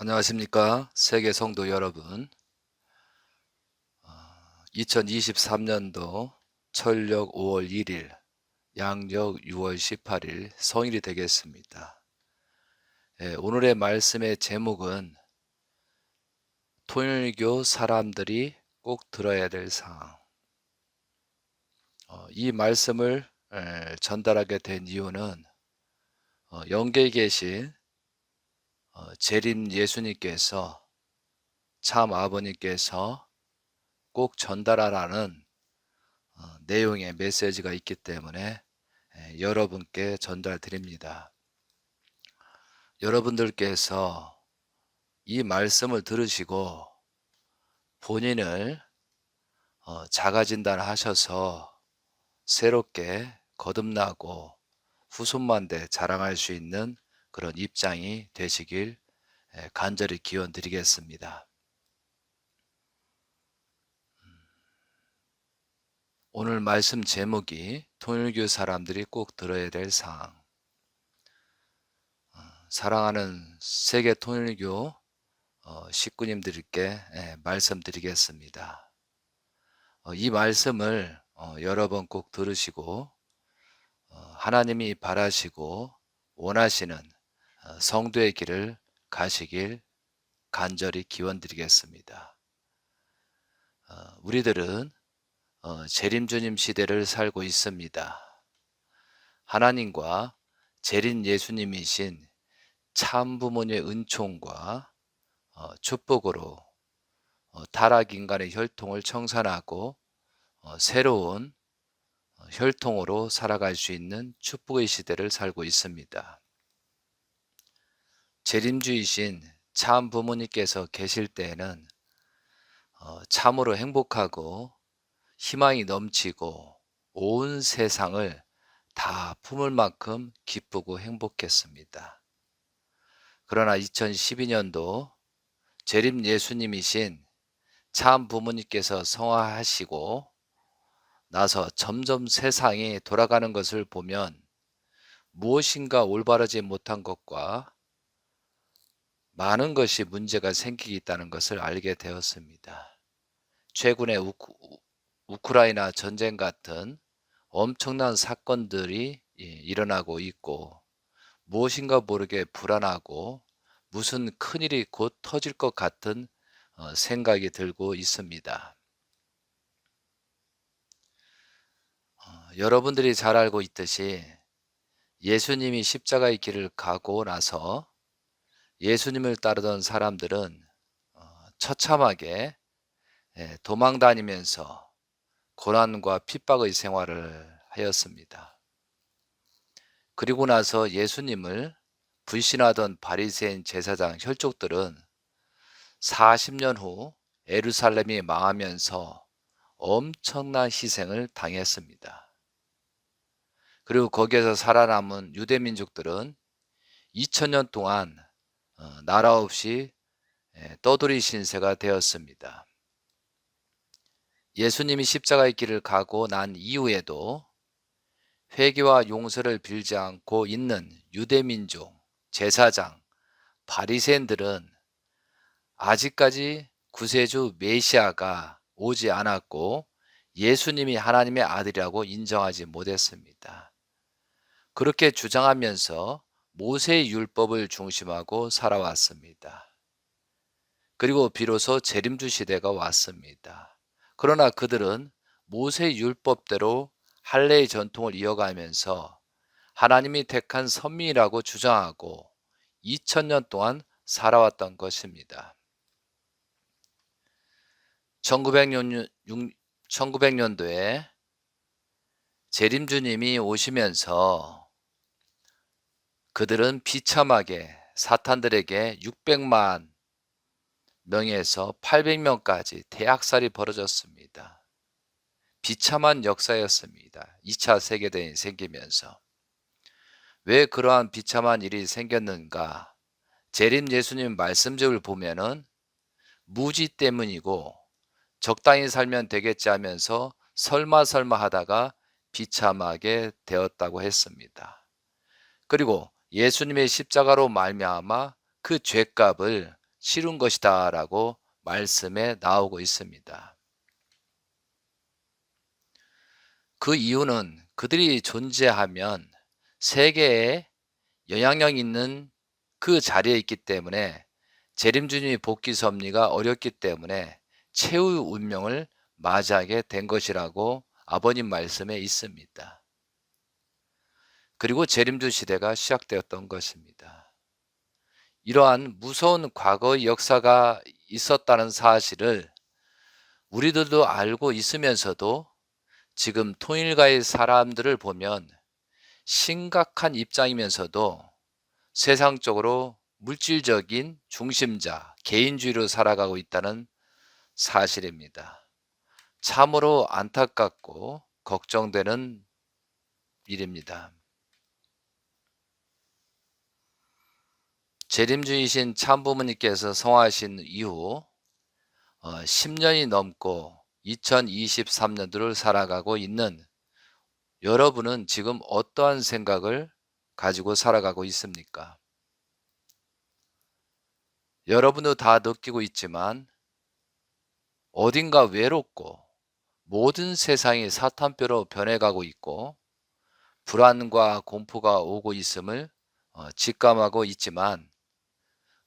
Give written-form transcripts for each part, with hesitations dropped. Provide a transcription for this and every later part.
안녕하십니까? 세계 성도 여러분. 2023년도 철력 5월 1일, 양력 6월 18일 성일이 되겠습니다. 오늘의 말씀의 제목은 통일교 사람들이 꼭 들어야 될 사항. 이 말씀을 전달하게 된 이유는 영계에 계신 재림 예수님께서 참 아버님께서 꼭 전달하라는 내용의 메시지가 있기 때문에 여러분께 전달드립니다. 여러분들께서 이 말씀을 들으시고 본인을 자가진단하셔서 새롭게 거듭나고 후손만대 자랑할 수 있는 그런 입장이 되시길 간절히 기원드리겠습니다. 오늘 말씀 제목이 통일교 사람들이 꼭 들어야 될 사항. 사랑하는 세계 통일교 식구님들께 말씀드리겠습니다. 이 말씀을 여러 번 꼭 들으시고 하나님이 바라시고 원하시는 성도의 길을 가시길 간절히 기원드리겠습니다. 우리들은 재림주님 시대를 살고 있습니다. 하나님과 재림 예수님이신 참 부모님의 은총과 축복으로 타락 인간의 혈통을 청산하고 새로운 혈통으로 살아갈 수 있는 축복의 시대를 살고 있습니다. 재림주이신 참 부모님께서 계실 때에는 참으로 행복하고 희망이 넘치고 온 세상을 다 품을 만큼 기쁘고 행복했습니다. 그러나 2012년도 재림 예수님이신 참 부모님께서 성화하시고 나서 점점 세상이 돌아가는 것을 보면 무엇인가 올바르지 못한 것과 많은 것이 문제가 생기고 있다는 것을 알게 되었습니다. 최근에 우크라이나 전쟁 같은 엄청난 사건들이 일어나고 있고 무엇인가 모르게 불안하고 무슨 큰일이 곧 터질 것 같은 생각이 들고 있습니다. 여러분들이 잘 알고 있듯이 예수님이 십자가의 길을 가고 나서 예수님을 따르던 사람들은 처참하게 도망 다니면서 고난과 핍박의 생활을 하였습니다. 그리고 나서 예수님을 불신하던 바리새인 제사장 혈족들은 40년 후 예루살렘이 망하면서 엄청난 희생을 당했습니다. 그리고 거기에서 살아남은 유대민족들은 2000년 동안 나라 없이 떠돌이 신세가 되었습니다. 예수님이 십자가의 길을 가고 난 이후에도 회개와 용서를 빌지 않고 있는 유대민족, 제사장, 바리새인들은 아직까지 구세주 메시아가 오지 않았고 예수님이 하나님의 아들이라고 인정하지 못했습니다. 그렇게 주장하면서 모세의 율법을 중심하고 살아왔습니다. 그리고 비로소 재림주 시대가 왔습니다. 그러나 그들은 모세의 율법대로 할례의 전통을 이어가면서 하나님이 택한 선민이라고 주장하고 2000년 동안 살아왔던 것입니다. 1900년도에 재림주님이 오시면서 그들은 비참하게 사탄들에게 600만 명에서 800명까지 대학살이 벌어졌습니다. 비참한 역사였습니다. 2차 세계대전이 생기면서. 왜 그러한 비참한 일이 생겼는가? 재림 예수님 말씀집을 보면은 무지 때문이고 적당히 살면 되겠지 하면서 설마 하다가 비참하게 되었다고 했습니다. 그리고 예수님의 십자가로 말미암아 그 죄값을 치룬 것이다 라고 말씀에 나오고 있습니다. 그 이유는 그들이 존재하면 세계에 영향력 있는 그 자리에 있기 때문에 재림주님이 복귀 섭리가 어렵기 때문에 최후의 운명을 맞이하게 된 것이라고 아버님 말씀에 있습니다. 그리고 재림주 시대가 시작되었던 것입니다. 이러한 무서운 과거의 역사가 있었다는 사실을 우리들도 알고 있으면서도 지금 통일가의 사람들을 보면 심각한 입장이면서도 세상적으로 물질적인 중심자, 개인주의로 살아가고 있다는 사실입니다. 참으로 안타깝고 걱정되는 일입니다. 재림주이신 참부모님께서 성하신 이후 10년이 넘고 2023년도를 살아가고 있는 여러분은 지금 어떠한 생각을 가지고 살아가고 있습니까? 여러분도 다 느끼고 있지만 어딘가 외롭고 모든 세상이 사탄뼈로 변해가고 있고 불안과 공포가 오고 있음을 직감하고 있지만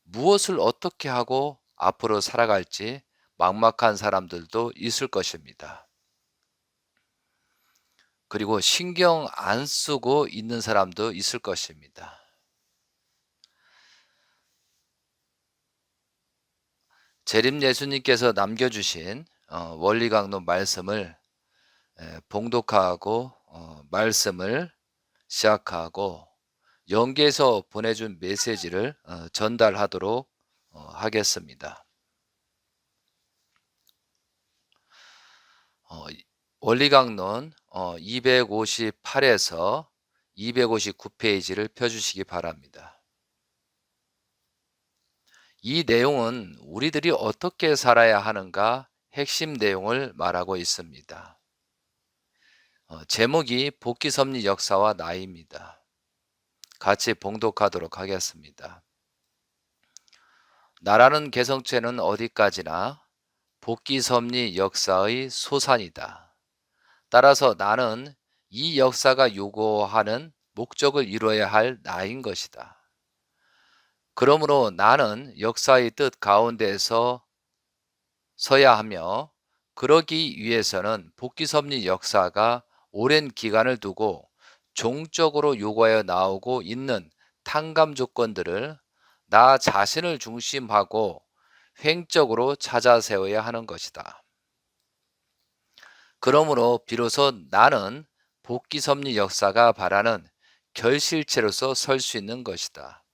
무엇을 어떻게 하고 앞으로 살아갈지 막막한 사람들도 있을 것입니다. 그리고 신경 안 쓰고 있는 사람도 있을 것입니다. 재림 예수님께서 남겨주신 원리강론 말씀을 봉독하고 말씀을 시작하고 연계해서 보내준 메시지를 전달하도록 하겠습니다. 원리강론 258에서 259페이지를 펴주시기 바랍니다. 이 내용은 우리들이 어떻게 살아야 하는가 핵심 내용을 말하고 있습니다. 제목이 복귀섭리 역사와 나이입니다. 같이 봉독하도록 하겠습니다. 나라는 개성체는 어디까지나 복귀섭리 역사의 소산이다. 따라서 나는 이 역사가 요구하는 목적을 이루어야 할 나인 것이다. 그러므로 나는 역사의 뜻 가운데에서 서야 하며 그러기 위해서는 복귀섭리 역사가 오랜 기간을 두고 종적으로 요구하여 나오고 있는 탕감 조건들을 나 자신을 중심하고 횡적으로 찾아 세워야 하는 것이다. 그러므로 비로소 나는 복귀섭리 역사가 바라는 결실체로서 설 수 있는 것이다.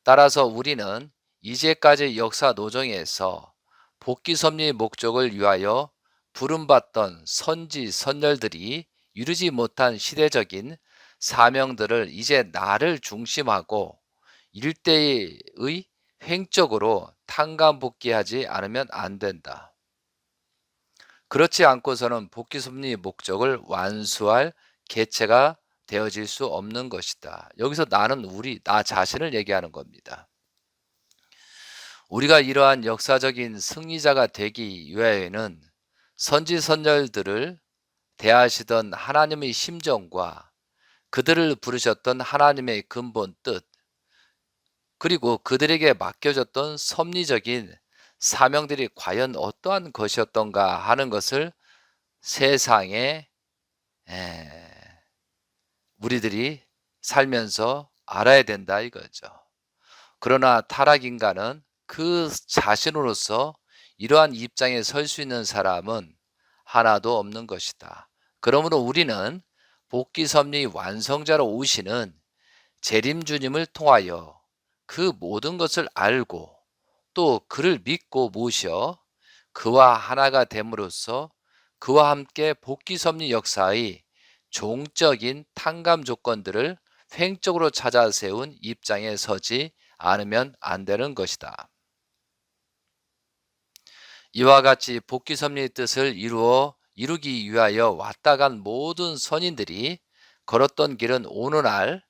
따라서 우리는 이제까지 역사 노정에서 복귀섭리의 목적을 위하여 부름받던 선지 선열들이 이루지 못한 시대적인 사명들을 이제 나를 중심하고 일대의 횡적으로 탕감복귀하지 않으면 안 된다. 그렇지 않고서는 복귀섭리의 목적을 완수할 개체가 되어질 수 없는 것이다. 여기서 나는 나 자신을 얘기하는 겁니다. 우리가 이러한 역사적인 승리자가 되기 위하여는 선지선열들을 대하시던 하나님의 심정과 그들을 부르셨던 하나님의 근본 뜻, 그리고 그들에게 맡겨졌던 섭리적인 사명들이 과연 어떠한 것이었던가 하는 것을 세상에 우리들이 살면서 알아야 된다 이거죠. 그러나 타락인간은 그 자신으로서 이러한 입장에 설 수 있는 사람은 하나도 없는 것이다. 그러므로 우리는 복귀섭리 완성자로 오시는 재림주님을 통하여 그 모든 것을 알고 또 그를 믿고 모셔 그와 하나가 됨으로써 그와 함께 복귀섭리 역사의 종적인 탕감 조건들을 횡적으로 찾아 세운 입장에 서지 않으면 안 되는 것이다. 이와 같이 복귀섭리의 뜻을 이루기 위하여 왔다 간 모든 선인들이 걸었던 길은 오늘날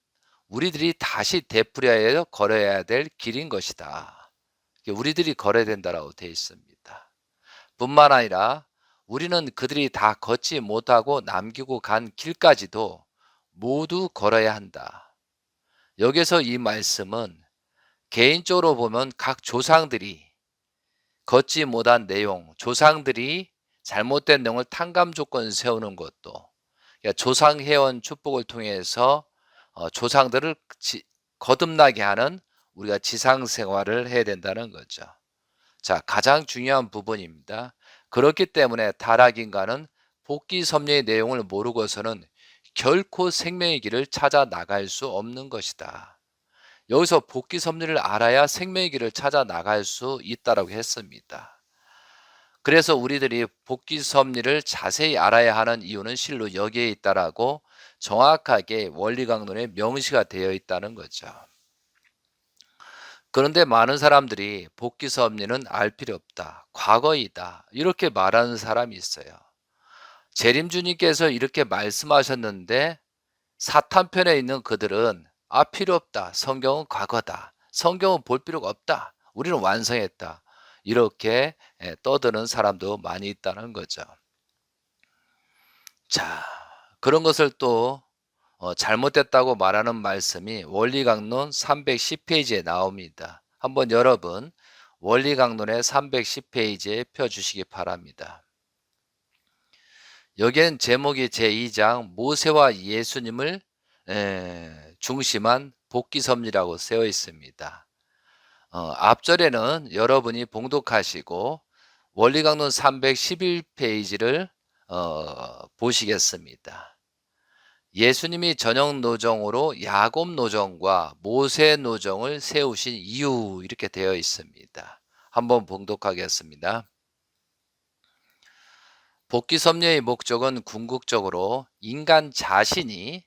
우리들이 다시 되풀이하여 걸어야 될 길인 것이다. 우리들이 걸어야 된다라고 되어 있습니다. 뿐만 아니라 우리는 그들이 다 걷지 못하고 남기고 간 길까지도 모두 걸어야 한다. 여기서 이 말씀은 개인적으로 보면 각 조상들이 걷지 못한 내용, 조상들이 잘못된 내용을 탕감 조건 세우는 것도, 그러니까 조상회원 축복을 통해서 조상들을 거듭나게 하는 우리가 지상 생활을 해야 된다는 거죠. 자, 가장 중요한 부분입니다. 그렇기 때문에 타락인간은 복귀 섭리의 내용을 모르고서는 결코 생명의 길을 찾아 나갈 수 없는 것이다. 여기서 복귀 섭리를 알아야 생명의 길을 찾아 나갈 수 있다라고 했습니다. 그래서 우리들이 복귀 섭리를 자세히 알아야 하는 이유는 실로 여기에 있다라고 정확하게 원리 강론에 명시가 되어 있다는 거죠. 그런데 많은 사람들이 복귀 섭리는 알 필요 없다, 과거이다, 이렇게 말하는 사람이 있어요. 재림주님께서 이렇게 말씀하셨는데 사탄 편에 있는 그들은 필요 없다, 성경은 과거다, 성경은 볼 필요가 없다, 우리는 완성했다, 이렇게 떠드는 사람도 많이 있다는 거죠. 자, 그런 것을 또 잘못됐다고 말하는 말씀이 원리강론 310페이지에 나옵니다. 한번 여러분 원리강론의 310페이지에 펴주시기 바랍니다. 여기엔 제목이 제2장 모세와 예수님을 중심한 복귀섭리라고 쓰여 있습니다. 앞절에는 여러분이 봉독하시고 원리강론 311페이지를 보시겠습니다. 예수님이 전형 노정으로 야곱 노정과 모세 노정을 세우신 이유, 이렇게 되어 있습니다. 한번 봉독하겠습니다. 복귀 섭리의 목적은 궁극적으로 인간 자신이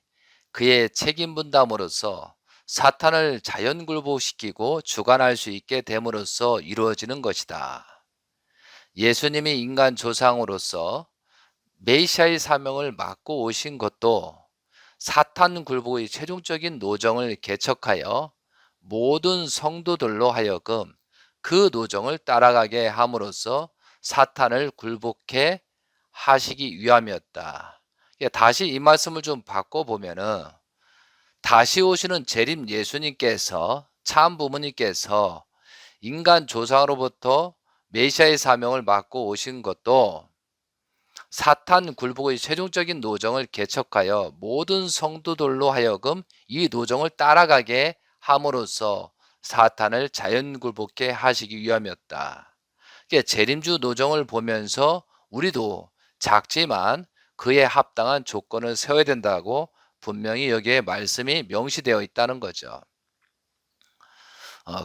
그의 책임 분담으로써 사탄을 자연 굴복시키고 주관할 수 있게 됨으로써 이루어지는 것이다. 예수님이 인간 조상으로서 메시아의 사명을 맡고 오신 것도 사탄 굴복의 최종적인 노정을 개척하여 모든 성도들로 하여금 그 노정을 따라가게 함으로써 사탄을 굴복해 하시기 위함이었다. 다시 이 말씀을 좀 바꿔보면은 다시 오시는 재림 예수님께서, 참 부모님께서 인간 조상으로부터 메시아의 사명을 맡고 오신 것도 사탄 굴복의 최종적인 노정을 개척하여 모든 성도들로 하여금 이 노정을 따라가게 함으로써 사탄을 자연 굴복해 하시기 위함이었다. 재림주 노정을 보면서 우리도 작지만 그에 합당한 조건을 세워야 된다고 분명히 여기에 말씀이 명시되어 있다는 거죠.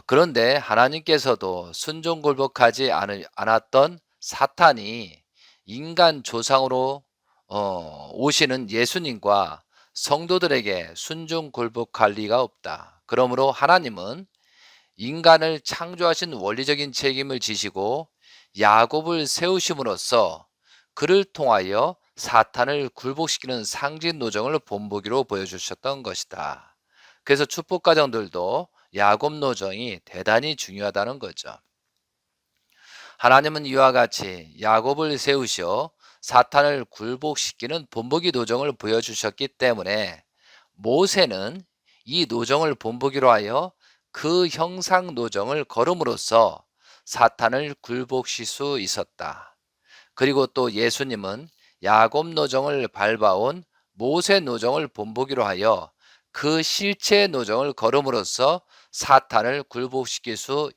그런데 하나님께서도 순종 굴복하지 않았던 사탄이 인간 조상으로 오시는 예수님과 성도들에게 순종 굴복할 리가 없다. 그러므로 하나님은 인간을 창조하신 원리적인 책임을 지시고 야곱을 세우심으로써 그를 통하여 사탄을 굴복시키는 상징 노정을 본보기로 보여주셨던 것이다. 그래서 축복 가정들도 야곱 노정이 대단히 중요하다는 거죠. 하나님은 이와 같이 야곱을 세우셔 사탄을 굴복시키는 본보기 노정을 보여주셨기 때문에 모세는 이 노정을 본보기로 하여 그 형상 노정을 걸음으로써 사탄을 굴복시킬 수 있었다. 그리고 또 예수님은 야곱 노정을 밟아온 모세 노정을 본보기로 하여 그 실체 노정을 걸음으로써 사탄을 굴복시킬 수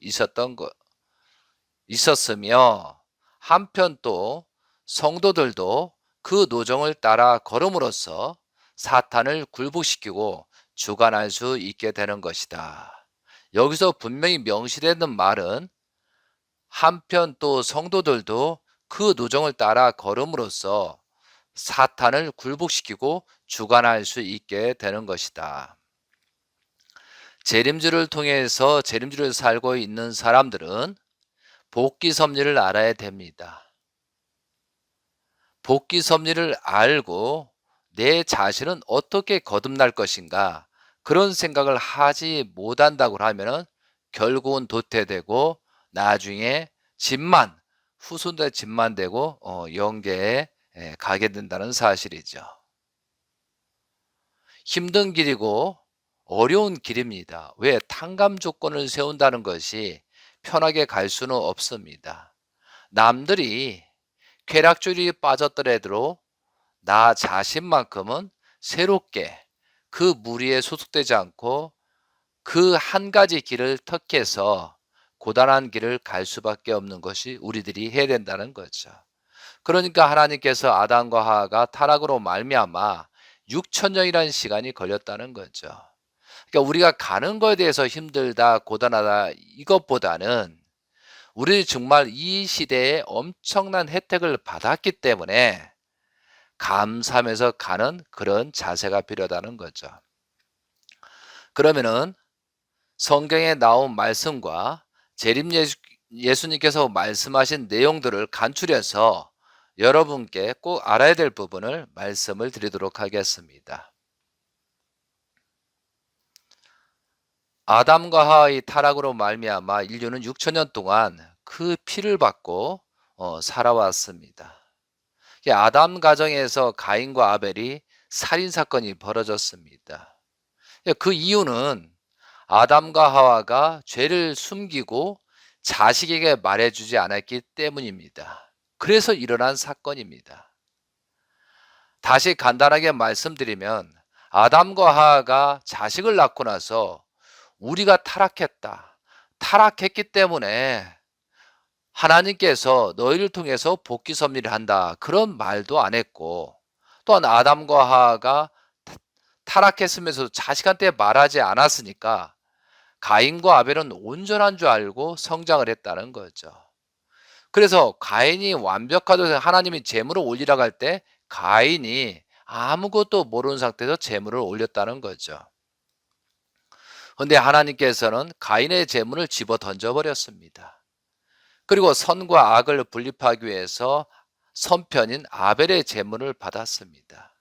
있었으며, 한편 또 성도들도 그 노정을 따라 걸음으로써 사탄을 굴복시키고 주관할 수 있게 되는 것이다. 여기서 분명히 명시되는 말은 한편 또 성도들도 그 노정을 따라 걸음으로써 사탄을 굴복시키고 주관할 수 있게 되는 것이다. 재림주를 통해서 재림주를 살고 있는 사람들은 복귀 섭리를 알아야 됩니다. 복귀 섭리를 알고 내 자신은 어떻게 거듭날 것인가, 그런 생각을 하지 못한다고 하면 결국은 도태되고 나중에 후손들의 집만 되고 영계에 가게 된다는 사실이죠. 힘든 길이고 어려운 길입니다. 왜? 탕감 조건을 세운다는 것이 편하게 갈 수는 없습니다. 남들이 쾌락주의에 빠졌더라도 나 자신만큼은 새롭게 그 무리에 소속되지 않고 그 한 가지 길을 택해서 고단한 길을 갈 수밖에 없는 것이 우리들이 해야 된다는 거죠. 그러니까 하나님께서 아담과 하와가 타락으로 말미암아 6천년이라는 시간이 걸렸다는 거죠. 그러니까 우리가 가는 거에 대해서 힘들다, 고단하다 이것보다는 우리 정말 이 시대에 엄청난 혜택을 받았기 때문에 감사하면서 가는 그런 자세가 필요하다는 거죠. 그러면은 성경에 나온 말씀과 재림 예수님께서 말씀하신 내용들을 간추려서 여러분께 꼭 알아야 될 부분을 말씀을 드리도록 하겠습니다. 아담과 하와의 타락으로 말미암아 인류는 6천년 동안 그 피를 받고 살아왔습니다. 아담 가정에서 가인과 아벨이 살인 사건이 벌어졌습니다. 그 이유는 아담과 하와가 죄를 숨기고 자식에게 말해주지 않았기 때문입니다. 그래서 일어난 사건입니다. 다시 간단하게 말씀드리면 아담과 하와가 자식을 낳고 나서 우리가 타락했다. 타락했기 때문에 하나님께서 너희를 통해서 복귀 섭리를 한다. 그런 말도 안 했고, 또한 아담과 하와가 타락했으면서 자식한테 말하지 않았으니까 가인과 아벨은 온전한 줄 알고 성장을 했다는 거죠. 그래서 가인이 완벽하도록 하나님이 제물을 올리라고 할 때 가인이 아무것도 모르는 상태에서 제물을 올렸다는 거죠. 그런데 하나님께서는 가인의 제물을 집어 던져버렸습니다. 그리고 선과 악을 분립하기 위해서 선편인 아벨의 제물을 받았습니다.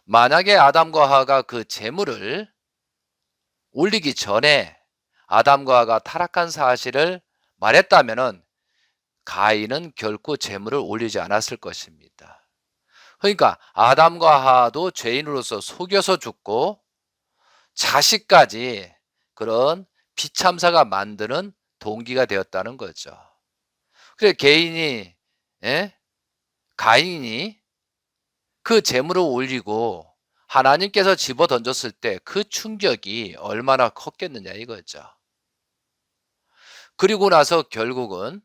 만약에 아담과 하와가 그 제물을 올리기 전에 아담과 하와가 타락한 사실을 말했다면 가인은 결코 제물을 올리지 않았을 것입니다. 그러니까 아담과 하와도 죄인으로서 속여서 죽고 자식까지 그런 비참사가 만드는 동기가 되었다는 거죠. 그래 가인이 그 제물을 올리고 하나님께서 집어 던졌을 때 그 충격이 얼마나 컸겠느냐 이거죠. 그리고 나서 결국은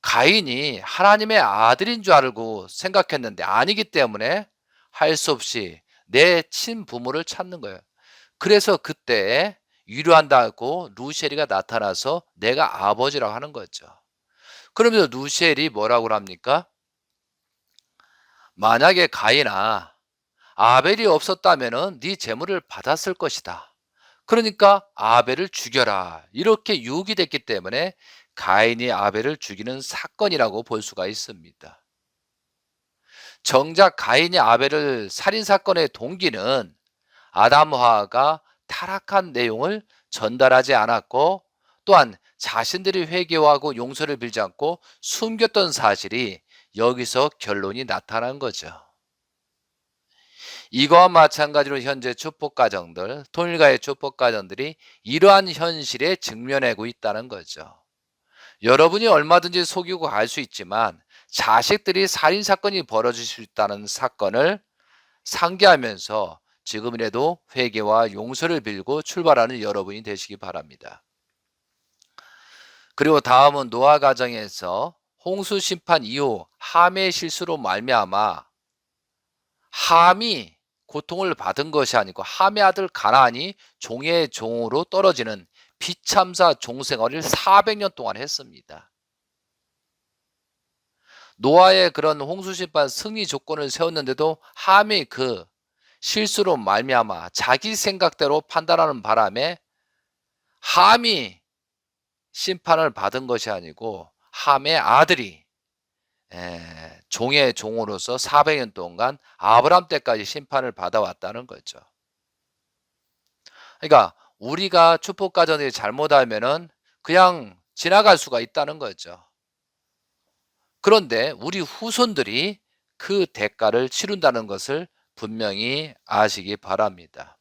가인이 하나님의 아들인 줄 알고 생각했는데 아니기 때문에 할 수 없이 내 친부모를 찾는 거예요. 그래서 그때 위로한다고 루시엘이가 나타나서 내가 아버지라고 하는 거죠. 그러면서 루시엘이 뭐라고 합니까? 만약에 가인아, 아벨이 없었다면은 네 재물을 받았을 것이다. 그러니까 아벨을 죽여라. 이렇게 유혹이 됐기 때문에 가인이 아벨을 죽이는 사건이라고 볼 수가 있습니다. 정작 가인이 아벨을 살인 사건의 동기는 아담화가 타락한 내용을 전달하지 않았고 또한 자신들이 회개하고 용서를 빌지 않고 숨겼던 사실이 여기서 결론이 나타난 거죠. 이거와 마찬가지로 현재 축복가정들, 통일가의 축복가정들이 이러한 현실에 직면하고 있다는 거죠. 여러분이 얼마든지 속이고 갈 수 있지만 자식들이 살인사건이 벌어질 수 있다는 사건을 상기하면서 지금이라도 회개와 용서를 빌고 출발하는 여러분이 되시기 바랍니다. 그리고 다음은 노아 가정에서 홍수 심판 이후 함의 실수로 말미암아 함이 고통을 받은 것이 아니고 함의 아들 가나안이 종의 종으로 떨어지는 비참사 종생활을 400년 동안 했습니다. 노아의 그런 홍수 심판 승리 조건을 세웠는데도 함이 그 실수로 말미암아 자기 생각대로 판단하는 바람에 함이 심판을 받은 것이 아니고 함의 아들이 종의 종으로서 400년 동안 아브람 때까지 심판을 받아왔다는 거죠. 그러니까 우리가 축복가정이 잘못하면은 그냥 지나갈 수가 있다는 거죠. 그런데 우리 후손들이 그 대가를 치른다는 것을 분명히 아시기 바랍니다.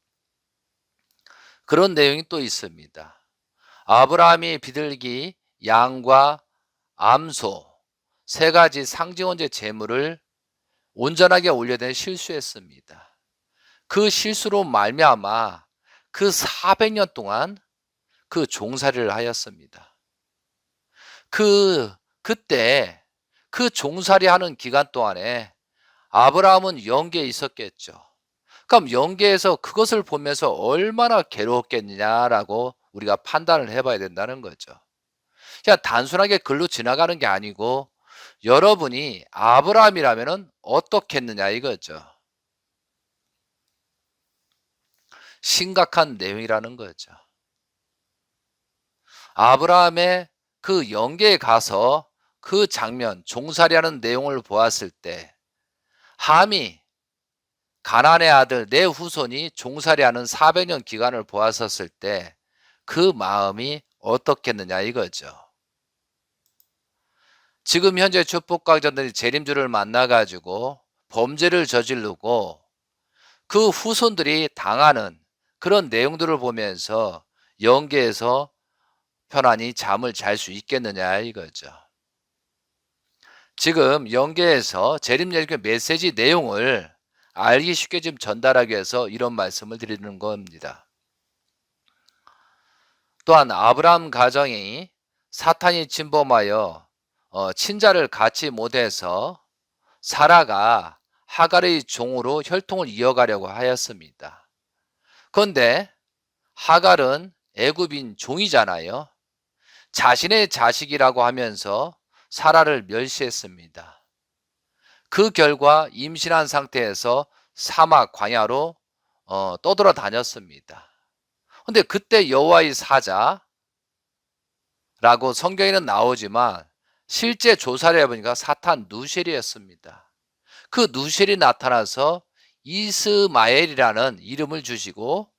그런 내용이 또 있습니다. 아브라함이 비둘기, 양과 암소 세 가지 상징원제 제물을 온전하게 올려야 실수했습니다. 그 실수로 말미암아 그 400년 동안 그 종살이를 하였습니다. 그때 그 종살이 하는 기간 동안에 아브라함은 영계에 있었겠죠. 그럼 영계에서 그것을 보면서 얼마나 괴로웠겠느냐라고 우리가 판단을 해봐야 된다는 거죠. 그냥 단순하게 글로 지나가는 게 아니고 여러분이 아브라함이라면 어떻겠느냐 이거죠. 심각한 내용이라는 거죠. 아브라함의 그 영계에 가서 그 장면, 종살이하는 내용을 보았을 때 함이 가나안의 아들 내 후손이 종살이하는 400년 기간을 보았었을 때 그 마음이 어떻겠느냐 이거죠. 지금 현재 축복강자들이 재림주를 만나가지고 범죄를 저지르고 그 후손들이 당하는 그런 내용들을 보면서 영계에서 편안히 잠을 잘 수 있겠느냐 이거죠. 지금 영계에서 재림예고 메시지 내용을 알기 쉽게 좀 전달하기 위해서 이런 말씀을 드리는 겁니다. 또한 아브라함 가정이 사탄이 침범하여 친자를 갖지 못해서 사라가 하갈의 종으로 혈통을 이어가려고 하였습니다. 그런데 하갈은 애굽인 종이잖아요. 자신의 자식이라고 하면서 사라를 멸시했습니다. 그 결과 임신한 상태에서 사막 광야로 떠돌아다녔습니다. 근데 그때 여호와의 사자라고 성경에는 나오지만 실제 조사를 해보니까 사탄 누셀이었습니다. 그 누셀이 나타나서 이스마엘이라는 이름을 주시고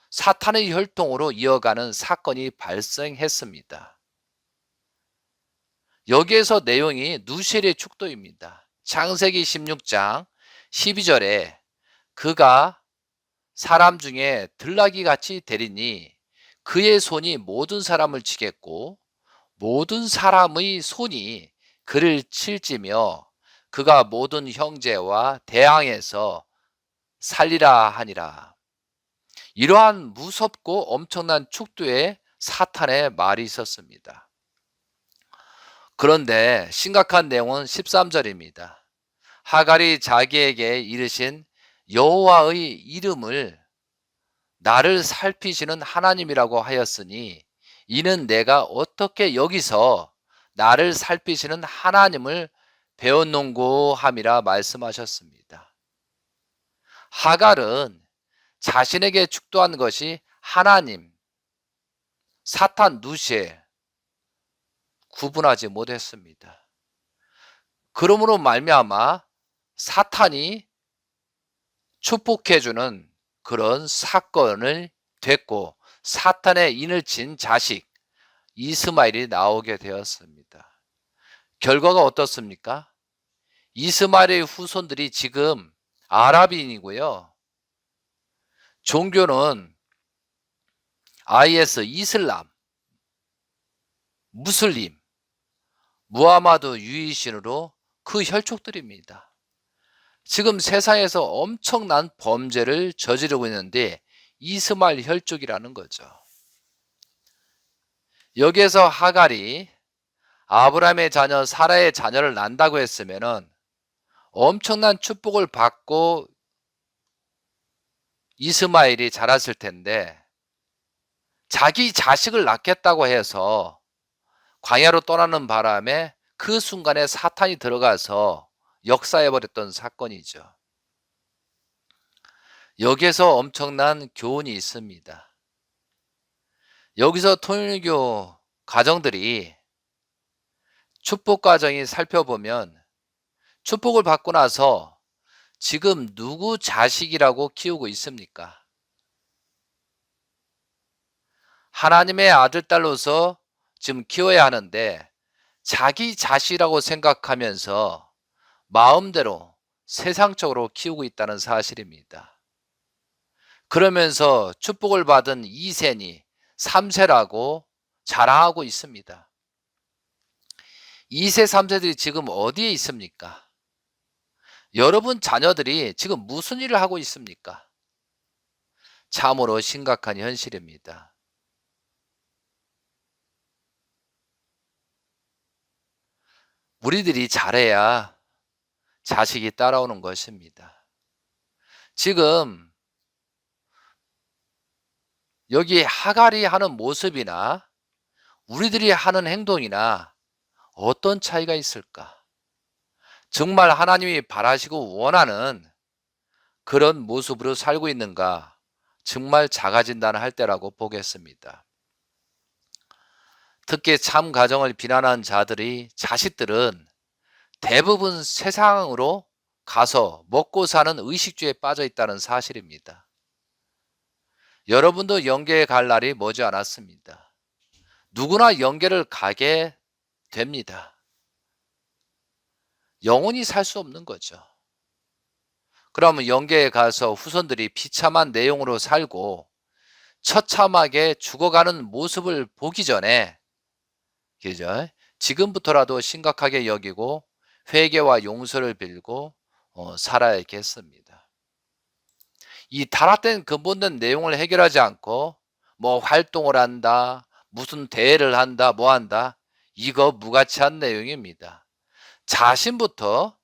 사탄의 혈통으로 이어가는 사건이 발생했습니다. 여기에서 내용이 누셀의 축도입니다. 창세기 16장 12절에 그가 사람 중에 들나귀 같이 되리니 그의 손이 모든 사람을 치겠고 모든 사람의 손이 그를 칠지며 그가 모든 형제와 대항해서 살리라 하니라. 이러한 무섭고 엄청난 축도의 사탄의 말이 있었습니다. 그런데 심각한 내용은 13절입니다. 하갈이 자기에게 이르신 여호와의 이름을 나를 살피시는 하나님이라고 하였으니 이는 내가 어떻게 여기서 나를 살피시는 하나님을 배웠는고 함이라 말씀하셨습니다. 하갈은 자신에게 축도한 것이 하나님, 사탄 누시에 구분하지 못했습니다. 그러므로 말미암아 사탄이 축복해주는 그런 사건을 됐고 사탄의 인을 친 자식 이스마엘이 나오게 되었습니다. 결과가 어떻습니까? 이스마엘의 후손들이 지금 아랍인이고요. 종교는 IS 이슬람, 무슬림, 무하마드 유이신으로 그 혈족들입니다. 지금 세상에서 엄청난 범죄를 저지르고 있는데 이스마엘 혈족이라는 거죠. 여기에서 하갈이 아브라함의 자녀 사라의 자녀를 낳는다고 했으면은 엄청난 축복을 받고 이스마엘이 자랐을 텐데 자기 자식을 낳겠다고 해서 광야로 떠나는 바람에 그 순간에 사탄이 들어가서 역사해버렸던 사건이죠. 여기에서 엄청난 교훈이 있습니다. 여기서 통일교 가정들이 축복 과정이 살펴보면 축복을 받고 나서 지금 누구 자식이라고 키우고 있습니까? 하나님의 아들, 딸로서 지금 키워야 하는데 자기 자식이라고 생각하면서 마음대로 세상적으로 키우고 있다는 사실입니다. 그러면서 축복을 받은 2세니 3세라고 자랑하고 있습니다. 2세, 3세들이 지금 어디에 있습니까? 여러분 자녀들이 지금 무슨 일을 하고 있습니까? 참으로 심각한 현실입니다. 우리들이 잘해야 자식이 따라오는 것입니다. 지금 여기 하갈이 하는 모습이나 우리들이 하는 행동이나 어떤 차이가 있을까? 정말 하나님이 바라시고 원하는 그런 모습으로 살고 있는가? 정말 자가진단할 때라고 보겠습니다. 특히 참 가정을 비난한 자들이 자식들은 대부분 세상으로 가서 먹고 사는 의식주에 빠져 있다는 사실입니다. 여러분도 영계에 갈 날이 머지 않았습니다. 누구나 영계를 가게 됩니다. 영원히 살 수 없는 거죠. 그러면 영계에 가서 후손들이 비참한 내용으로 살고 처참하게 죽어가는 모습을 보기 전에, 그죠? 지금부터라도 심각하게 여기고 회개와 용서를 빌고 살아야겠습니다. 이 타락된 근본된 내용을 해결하지 않고 뭐 활동을 한다, 무슨 대회를 한다, 뭐 한다, 이거 무가치한 내용입니다. 자신부터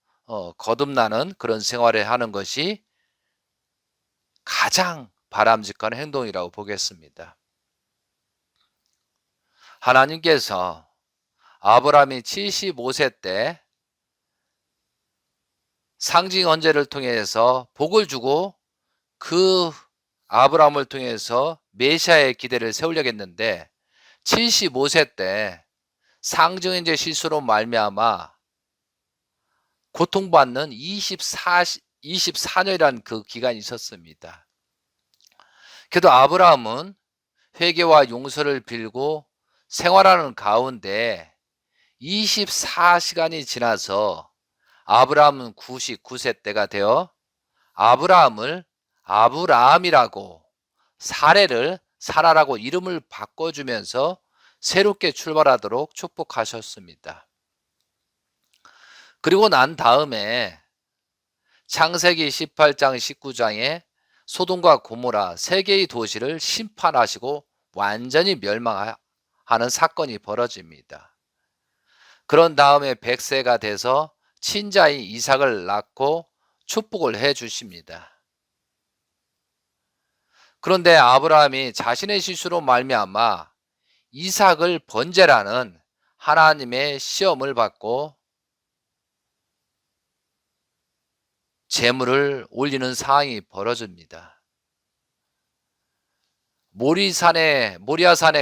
거듭나는 그런 생활을 하는 것이 가장 바람직한 행동이라고 보겠습니다. 하나님께서 아브라함이 75세 때 상징 언제를 통해서 복을 주고 그 아브라함을 통해서 메시아의 기대를 세우려겠는데 75세 때 상징인재 실수로 말미암아 고통받는 24년이라는 그 기간이 있었습니다. 그래도 아브라함은 회개와 용서를 빌고 생활하는 가운데 24시간이 지나서 아브라함은 99세 때가 되어 아브라함을 아브라함이라고 사례를 사라라고 이름을 바꿔주면서 새롭게 출발하도록 축복하셨습니다. 그리고 난 다음에 창세기 18장 19장에 소돔과 고모라 세 개의 도시를 심판하시고 완전히 멸망하는 사건이 벌어집니다. 그런 다음에 100세가 돼서 친자인 이삭을 낳고 축복을 해 주십니다. 그런데 아브라함이 자신의 실수로 말미암아 이삭을 번제라는 하나님의 시험을 받고 제물을 올리는 상황이 벌어집니다. 모리아산에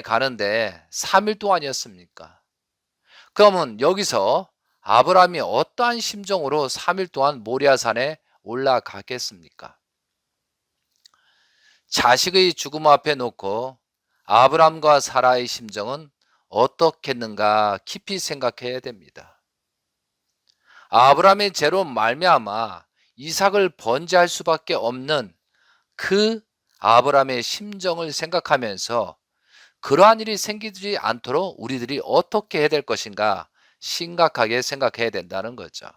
가는데 3일 동안이었습니까? 그러면 여기서 아브라함이 어떠한 심정으로 3일 동안 모리아산에 올라가겠습니까? 자식의 죽음 앞에 놓고 아브라함과 사라의 심정은 어떻겠는가 깊이 생각해야 됩니다. 아브라함의 죄로 말미암아 이삭을 번제할 수밖에 없는 그 아브라함의 심정을 생각하면서 그러한 일이 생기지 않도록 우리들이 어떻게 해야 될 것인가 심각하게 생각해야 된다는 거죠.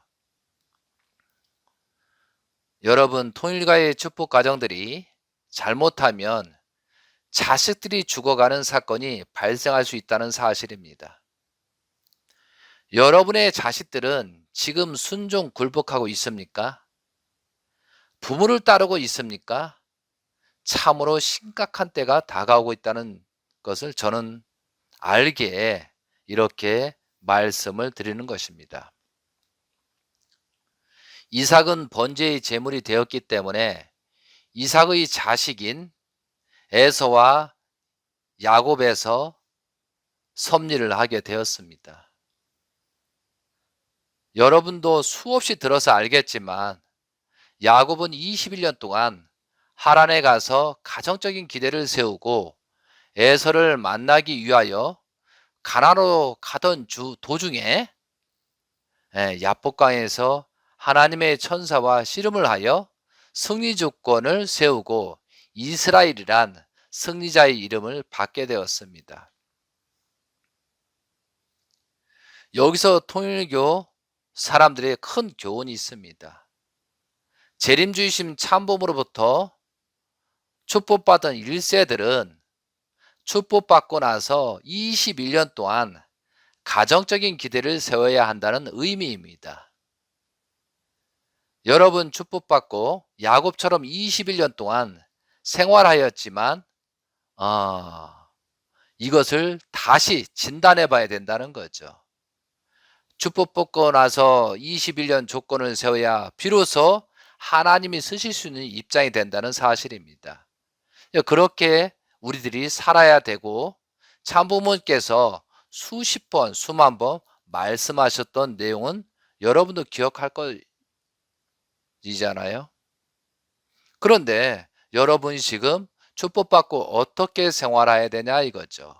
여러분, 통일가의 축복 가정들이 잘못하면 자식들이 죽어가는 사건이 발생할 수 있다는 사실입니다. 여러분의 자식들은 지금 순종 굴복하고 있습니까? 부모를 따르고 있습니까? 참으로 심각한 때가 다가오고 있다는 것을 저는 알기에 이렇게 말씀을 드리는 것입니다. 이삭은 번제의 제물이 되었기 때문에 이삭의 자식인 에서와 야곱에서 섭리를 하게 되었습니다. 여러분도 수없이 들어서 알겠지만 야곱은 21년 동안 하란에 가서 가정적인 기대를 세우고 에서를 만나기 위하여 가나안으로 가던 도중에 야복강에서 하나님의 천사와 씨름을 하여 승리 조건을 세우고 이스라엘이란 승리자의 이름을 받게 되었습니다. 여기서 통일교 사람들의 큰 교훈이 있습니다. 재림주의심 참범으로부터 축복받은 1세들은 축복받고 나서 21년 동안 가정적인 기대를 세워야 한다는 의미입니다. 여러분 축복받고 야곱처럼 21년 동안 생활하였지만 이것을 다시 진단해 봐야 된다는 거죠. 축복받고 나서 21년 조건을 세워야 비로소 하나님이 쓰실 수 있는 입장이 된다는 사실입니다. 그렇게 우리들이 살아야 되고 참부모님께서 수십 번, 수만 번 말씀하셨던 내용은 여러분도 기억할 거이잖아요. 그런데 여러분이 지금 축복받고 어떻게 생활해야 되냐 이거죠.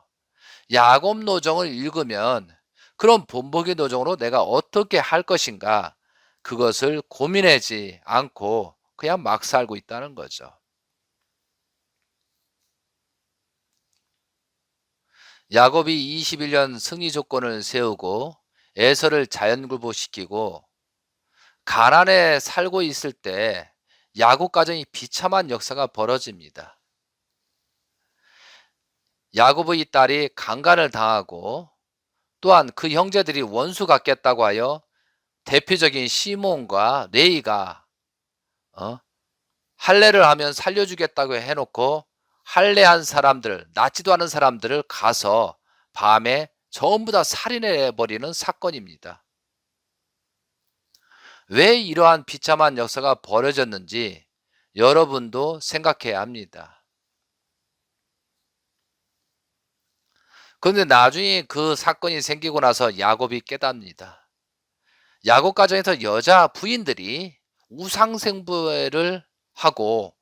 야곱 노정을 읽으면 그런 본보기 노정으로 내가 어떻게 할 것인가 그것을 고민하지 않고 그냥 막 살고 있다는 거죠. 야곱이 21년 승리 조건을 세우고 에서를 자연굴복시키고 가나안에 살고 있을 때 야곱 가정이 비참한 역사가 벌어집니다. 야곱의 딸이 강간을 당하고 또한 그 형제들이 원수 같겠다고 하여 대표적인 시몬과 레이가 할례를 하면 살려주겠다고 해놓고 할례한 사람들, 낫지도 않은 사람들을 가서 밤에 전부 다 살인해버리는 사건입니다. 왜 이러한 비참한 역사가 벌어졌는지 여러분도 생각해야 합니다. 그런데 나중에 그 사건이 생기고 나서 야곱이 깨닫습니다. 야곱 가정에서 여자 부인들이 우상생배를 하고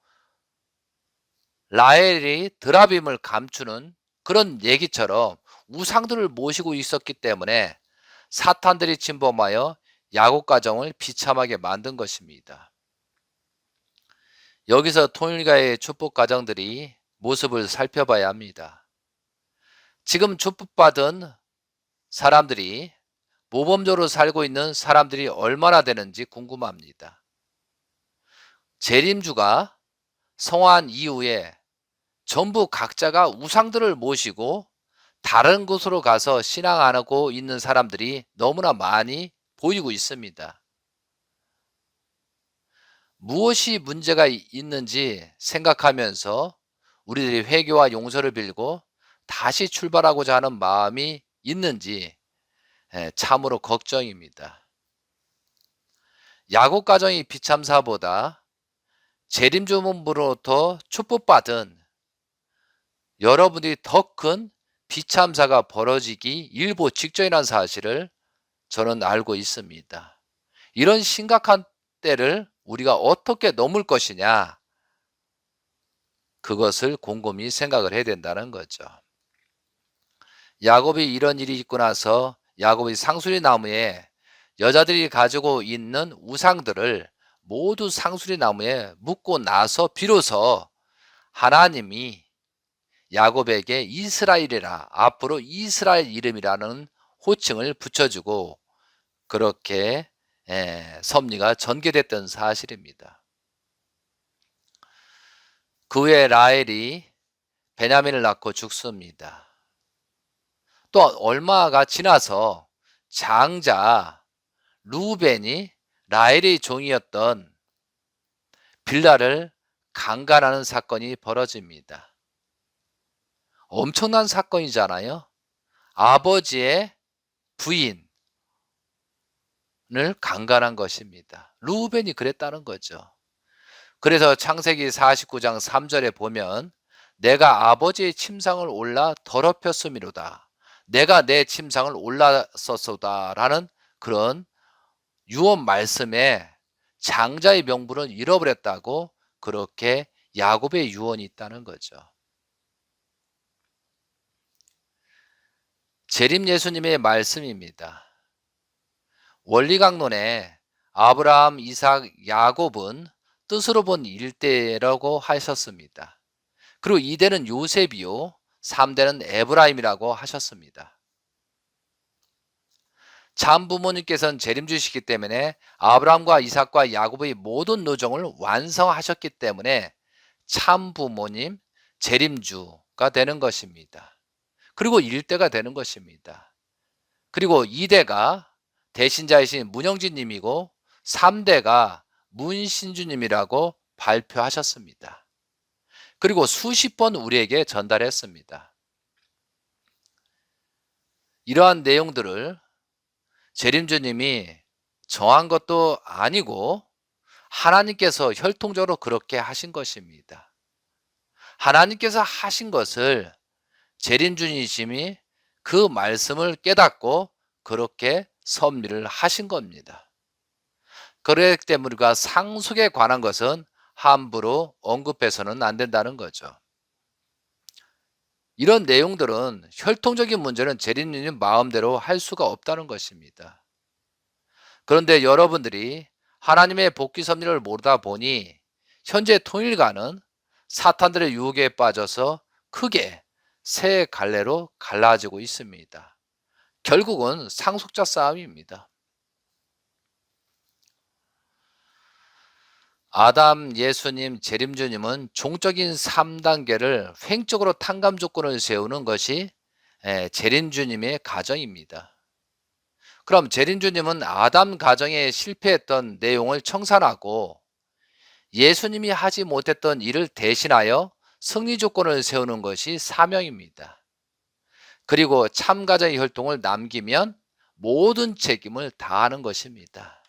라헬이 드라빔을 감추는 그런 얘기처럼 우상들을 모시고 있었기 때문에 사탄들이 침범하여 야곱 가정을 비참하게 만든 것입니다. 여기서 통일가의 축복 가정들이 모습을 살펴봐야 합니다. 지금 축복받은 사람들이 모범적으로 살고 있는 사람들이 얼마나 되는지 궁금합니다. 재림주가 성화한 이후에 전부 각자가 우상들을 모시고 다른 곳으로 가서 신앙 안 하고 있는 사람들이 너무나 많이 보이고 있습니다. 무엇이 문제가 있는지 생각하면서 우리들이 회개와 용서를 빌고 다시 출발하고자 하는 마음이 있는지 참으로 걱정입니다. 야곱 가정의 비참사보다 재림주문부로부터 축복받은 여러분들이 더 큰 비참사가 벌어지기 일보 직전이라는 사실을 저는 알고 있습니다. 이런 심각한 때를 우리가 어떻게 넘을 것이냐 그것을 곰곰이 생각을 해야 된다는 거죠. 야곱이 이런 일이 있고 나서 야곱이 상수리 나무에 여자들이 가지고 있는 우상들을 모두 상수리 나무에 묻고 나서 비로소 하나님이 야곱에게 이스라엘이라 앞으로 이스라엘 이름이라는 호칭을 붙여주고 그렇게 섭리가 전개됐던 사실입니다. 그 후에 라헬이 베냐민을 낳고 죽습니다. 또 얼마가 지나서 장자 루벤이 라헬의 종이었던 빌라를 강간하는 사건이 벌어집니다. 엄청난 사건이잖아요. 아버지의 부인을 강간한 것입니다. 루벤이 그랬다는 거죠. 그래서 창세기 49장 3절에 보면 내가 아버지의 침상을 올라 더럽혔음이로다. 내가 내 침상을 올랐었소다 라는 그런 유언 말씀에 장자의 명분을 잃어버렸다고 그렇게 야곱의 유언이 있다는 거죠. 재림 예수님의 말씀입니다. 원리강론에 아브라함, 이삭, 야곱은 뜻으로 본 일대라고 하셨습니다. 그리고 2대는 요셉이요, 3대는 에브라임이라고 하셨습니다. 참 부모님께서는 재림주시기 때문에 아브라함과 이삭과 야곱의 모든 노정을 완성하셨기 때문에 참 부모님, 재림주가 되는 것입니다. 그리고 1대가 되는 것입니다. 그리고 2대가 대신자이신 문영진님이고 3대가 문신주님이라고 발표하셨습니다. 그리고 수십 번 우리에게 전달했습니다. 이러한 내용들을 재림주님이 정한 것도 아니고 하나님께서 혈통적으로 그렇게 하신 것입니다. 하나님께서 하신 것을 재림주님이 그 말씀을 깨닫고 그렇게 섭리를 하신 겁니다. 그렇기 때문에 우리가 상속에 관한 것은 함부로 언급해서는 안 된다는 거죠. 이런 내용들은 혈통적인 문제는 재림주님 마음대로 할 수가 없다는 것입니다. 그런데 여러분들이 하나님의 복귀 섭리를 모르다 보니 현재 통일가는 사탄들의 유혹에 빠져서 크게 새 갈래로 갈라지고 있습니다. 결국은 상속자 싸움입니다. 아담, 예수님, 재림주님은 종적인 3단계를 횡적으로 탕감 조건을 세우는 것이 재림주님의 가정입니다. 그럼 재림주님은 아담 가정에 실패했던 내용을 청산하고 예수님이 하지 못했던 일을 대신하여 승리 조건을 세우는 것이 사명입니다. 그리고 참 가정의 혈통을 남기면 모든 책임을 다하는 것입니다.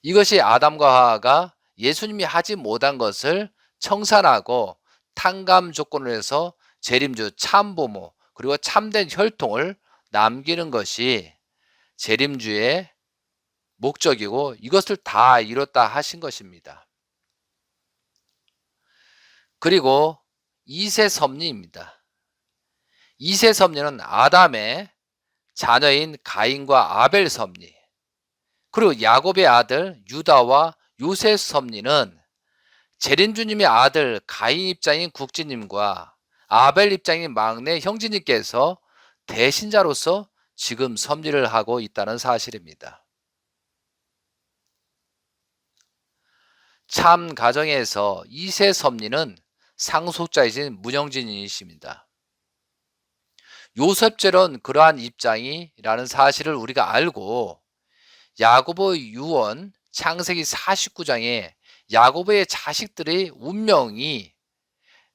이것이 아담과 하와가 예수님이 하지 못한 것을 청산하고 탕감 조건을 해서 재림주 참부모 그리고 참된 혈통을 남기는 것이 재림주의 목적이고 이것을 다 이뤘다 하신 것입니다. 그리고 2세 섭리입니다. 2세 섭리는 아담의 자녀인 가인과 아벨 섭리, 그리고 야곱의 아들 유다와 요셉 섭리는 재림주님의 아들 가인 입장인 국진님과 아벨 입장인 막내 형제님께서 대신자로서 지금 섭리를 하고 있다는 사실입니다. 참 가정에서 2세 섭리는 상속자이신 문영진이십니다. 요셉제론 그러한 입장이라는 사실을 우리가 알고 야고보의 유언 창세기 49장에 야고보의 자식들의 운명이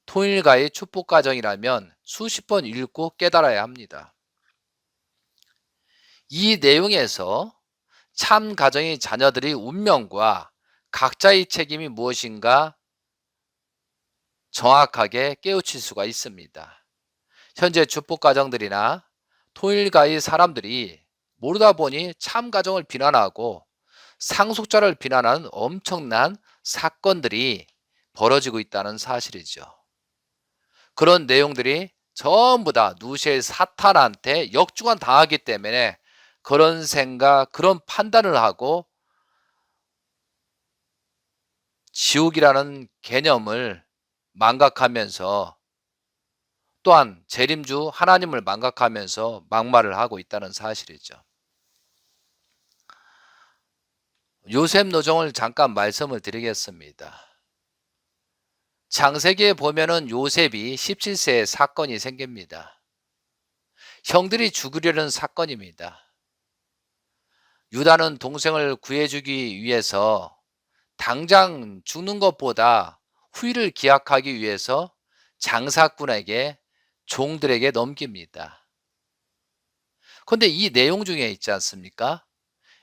통일가의 축복 가정이라면 수십 번 읽고 깨달아야 합니다. 이 내용에서 참 가정의 자녀들의 운명과 각자의 책임이 무엇인가 정확하게 깨우칠 수가 있습니다. 현재 축복 가정들이나 통일가의 사람들이 모르다 보니 참 가정을 비난하고 상속자를 비난하는 엄청난 사건들이 벌어지고 있다는 사실이죠. 그런 내용들이 전부 다 누시의 사탄한테 역주관 당하기 때문에 그런 생각, 그런 판단을 하고 지옥이라는 개념을 망각하면서 또한 재림주 하나님을 망각하면서 막말을 하고 있다는 사실이죠. 요셉 노정을 잠깐 말씀을 드리겠습니다. 창세기에 보면은 요셉이 17세에 사건이 생깁니다. 형들이 죽으려는 사건입니다. 유다는 동생을 구해주기 위해서 당장 죽는 것보다 후일을 기약하기 위해서 장사꾼에게 종들에게 넘깁니다. 그런데 이 내용 중에 있지 않습니까?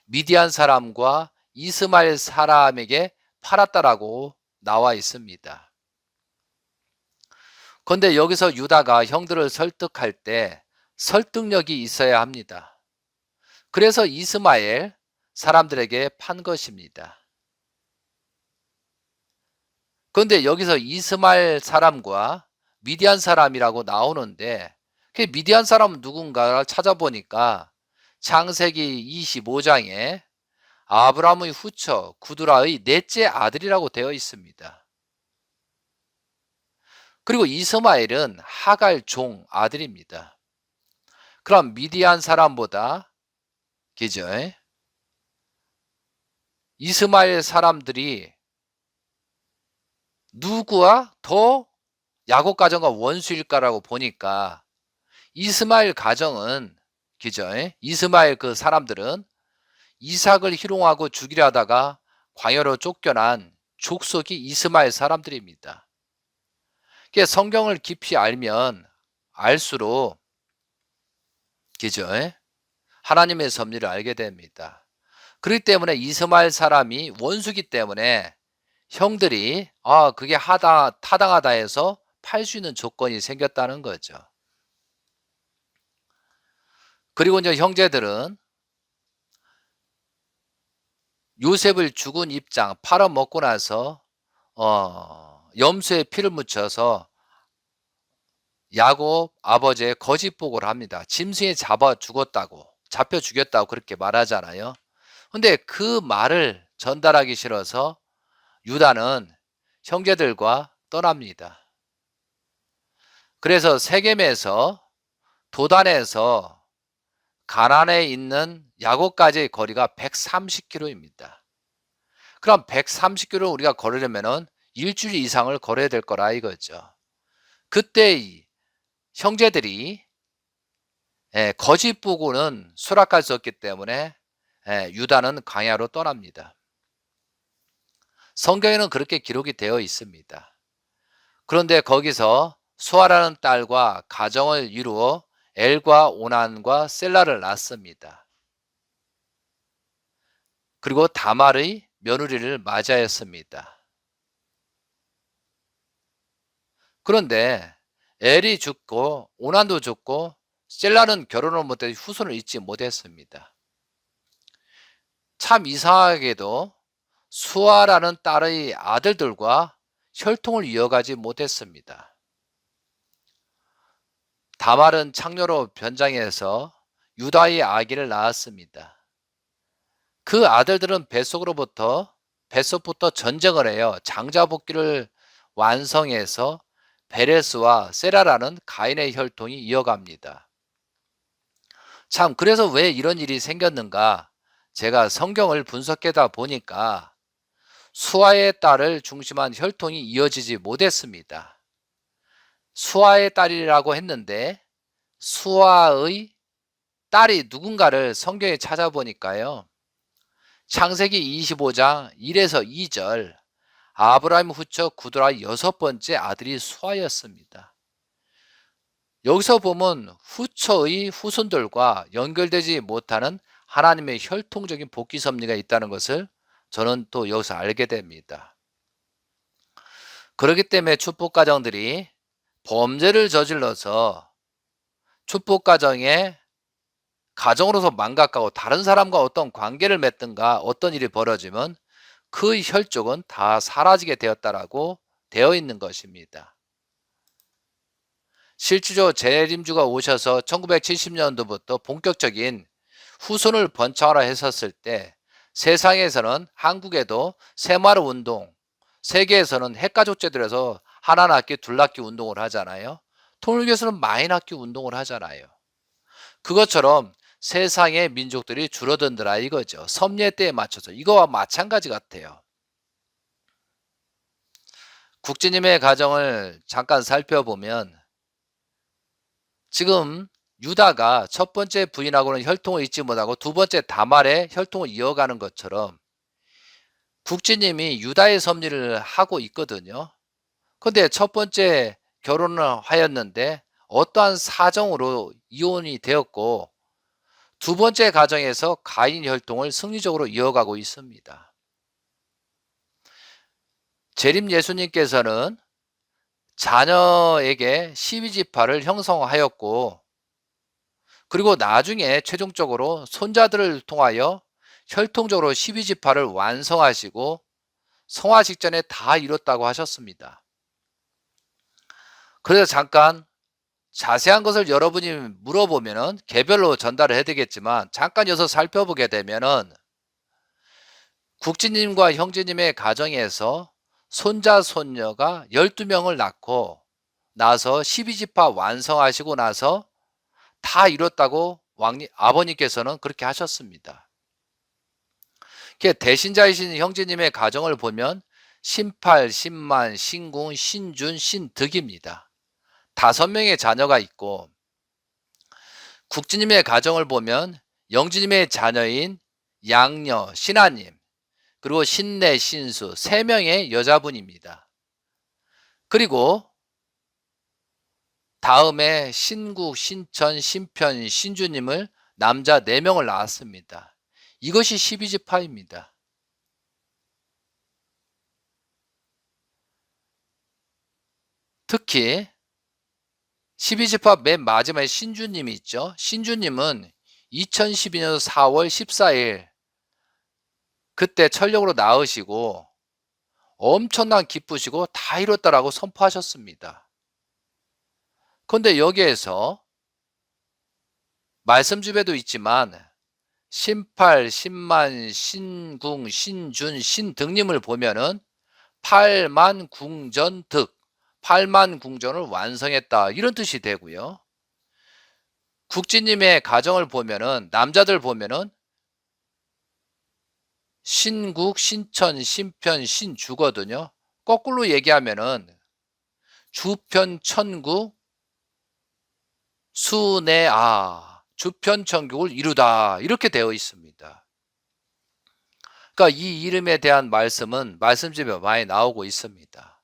미디안 사람과 이스마엘 사람에게 팔았다라고 나와 있습니다. 그런데 여기서 유다가 형들을 설득할 때 설득력이 있어야 합니다. 그래서 이스마엘 사람들에게 판 것입니다. 그런데 여기서 이스마엘 사람과 미디안 사람이라고 나오는데 그 미디안 사람은 누군가를 찾아보니까 창세기 25장에 아브라함의 후처 구두라의 넷째 아들이라고 되어 있습니다. 그리고 이스마엘은 하갈 종 아들입니다. 그럼 미디안 사람보다 그죠? 이스마엘 사람들이 누구와 더 야곱 가정과 원수일까라고 보니까 이스마엘 가정은 그죠? 이스마엘 그 사람들은 이삭을 희롱하고 죽이려 하다가 광야로 쫓겨난 족속이 이스마엘 사람들입니다. 성경을 깊이 알면 알수록 그죠? 하나님의 섭리를 알게 됩니다. 그렇기 때문에 이스마엘 사람이 원수기 때문에 형들이 그게 타당하다 해서 팔 수 있는 조건이 생겼다는 거죠. 그리고 이제 형제들은 요셉을 죽은 입장 팔아먹고 나서 염소에 피를 묻혀서 야곱 아버지의 거짓 보고를 합니다. 짐승에 잡혀 죽였다고 그렇게 말하잖아요. 근데 그 말을 전달하기 싫어서 유다는 형제들과 떠납니다. 그래서 세겜에서 도단에서 가나안에 있는 야곱까지의 거리가 130km입니다. 그럼 130km 우리가 걸으려면 일주일 이상을 걸어야 될 거라 이거죠. 그때 형제들이 거짓 보고는 수락할 수 없기 때문에 유다는 광야로 떠납니다. 성경에는 그렇게 기록이 되어 있습니다. 그런데 거기서 수아라는 딸과 가정을 이루어 엘과 오난과 셀라를 낳습니다. 그리고 다말의 며느리를 맞이하였습니다. 그런데 엘이 죽고 오난도 죽고 셀라는 결혼을 못해 후손을 잊지 못했습니다. 참 이상하게도 수아라는 딸의 아들들과 혈통을 이어가지 못했습니다. 다말은 창녀로 변장해서 유다의 아기를 낳았습니다. 그 아들들은 뱃속부터 전쟁을 해요. 장자복기를 완성해서 베레스와 세라라는 가인의 혈통이 이어갑니다. 참 그래서 왜 이런 일이 생겼는가? 제가 성경을 분석하다 보니까 수아의 딸을 중심한 혈통이 이어지지 못했습니다. 수아의 딸이라고 했는데 수아의 딸이 누군가를 성경에 찾아보니까요. 창세기 25장 1에서 2절 아브라함 후처 구두라 여섯 번째 아들이 수아였습니다. 여기서 보면 후처의 후손들과 연결되지 못하는 하나님의 혈통적인 복귀 섭리가 있다는 것을 저는 또 여기서 알게 됩니다. 그렇기 때문에 축복가정들이 범죄를 저질러서 축복가정에 가정으로서 망각하고 다른 사람과 어떤 관계를 맺든가 어떤 일이 벌어지면 그 혈족은 다 사라지게 되었다라고 되어 있는 것입니다. 실제로 재림주가 오셔서 1970년도부터 본격적인 후손을 번창하라 했었을 때 세상에서는 한국에도 새마을 운동, 세계에서는 핵가족제들에서 하나 낳기 둘 낳기 운동을 하잖아요. 통일교에서는 많이 낳기 운동을 하잖아요. 그것처럼 세상의 민족들이 줄어든더라 이거죠. 섭리의 때에 맞춰서. 이거와 마찬가지 같아요. 국진님의 가정을 잠깐 살펴보면 지금 유다가 첫 번째 부인하고는 혈통을 잊지 못하고 두 번째 다말의 혈통을 이어가는 것처럼 국진님이 유다의 섭리를 하고 있거든요. 근데 첫 번째 결혼을 하였는데 어떠한 사정으로 이혼이 되었고 두 번째 가정에서 가인 혈통을 승리적으로 이어가고 있습니다. 재림 예수님께서는 자녀에게 12지파를 형성하였고 그리고 나중에 최종적으로 손자들을 통하여 혈통적으로 12지파를 완성하시고 성화 직전에 다 이뤘다고 하셨습니다. 그래서 잠깐 자세한 것을 여러분이 물어보면은 개별로 전달을 해 드리겠지만 잠깐 여기서 살펴보게 되면은 국진님과 형제님의 가정에서 손자 손녀가 12명을 낳고 나서 12지파 완성하시고 나서 다 이뤘다고 왕님 아버님께서는 그렇게 하셨습니다. 대신자이신 형제님의 가정을 보면 신팔, 신만, 신궁, 신준, 신득입니다. 5명의 자녀가 있고 국진님의 가정을 보면 영주님의 자녀인 양녀, 신하님, 그리고 신내, 신수 3명의 여자분입니다. 그리고 다음에 신국, 신천, 신편, 신주님을 남자 4명을 낳았습니다. 이것이 12지파입니다. 특히 12지파 맨 마지막에 신주님이 있죠. 신주님은 2012년 4월 14일 그때 천령으로 낳으시고 엄청난 기쁘시고 다 이뤘다라고 선포하셨습니다. 그런데 여기에서 말씀 주에도 있지만 신팔, 신만, 신궁, 신준, 신득님을 보면은 팔만궁전득, 팔만궁전을 완성했다 이런 뜻이 되고요. 국진님의 가정을 보면은 남자들 보면은 신국, 신천, 신편, 신주거든요. 거꾸로 얘기하면은 주편천국, 수내아, 주편천국을 이루다 이렇게 되어 있습니다. 그러니까 이 이름에 대한 말씀은 말씀집에 많이 나오고 있습니다.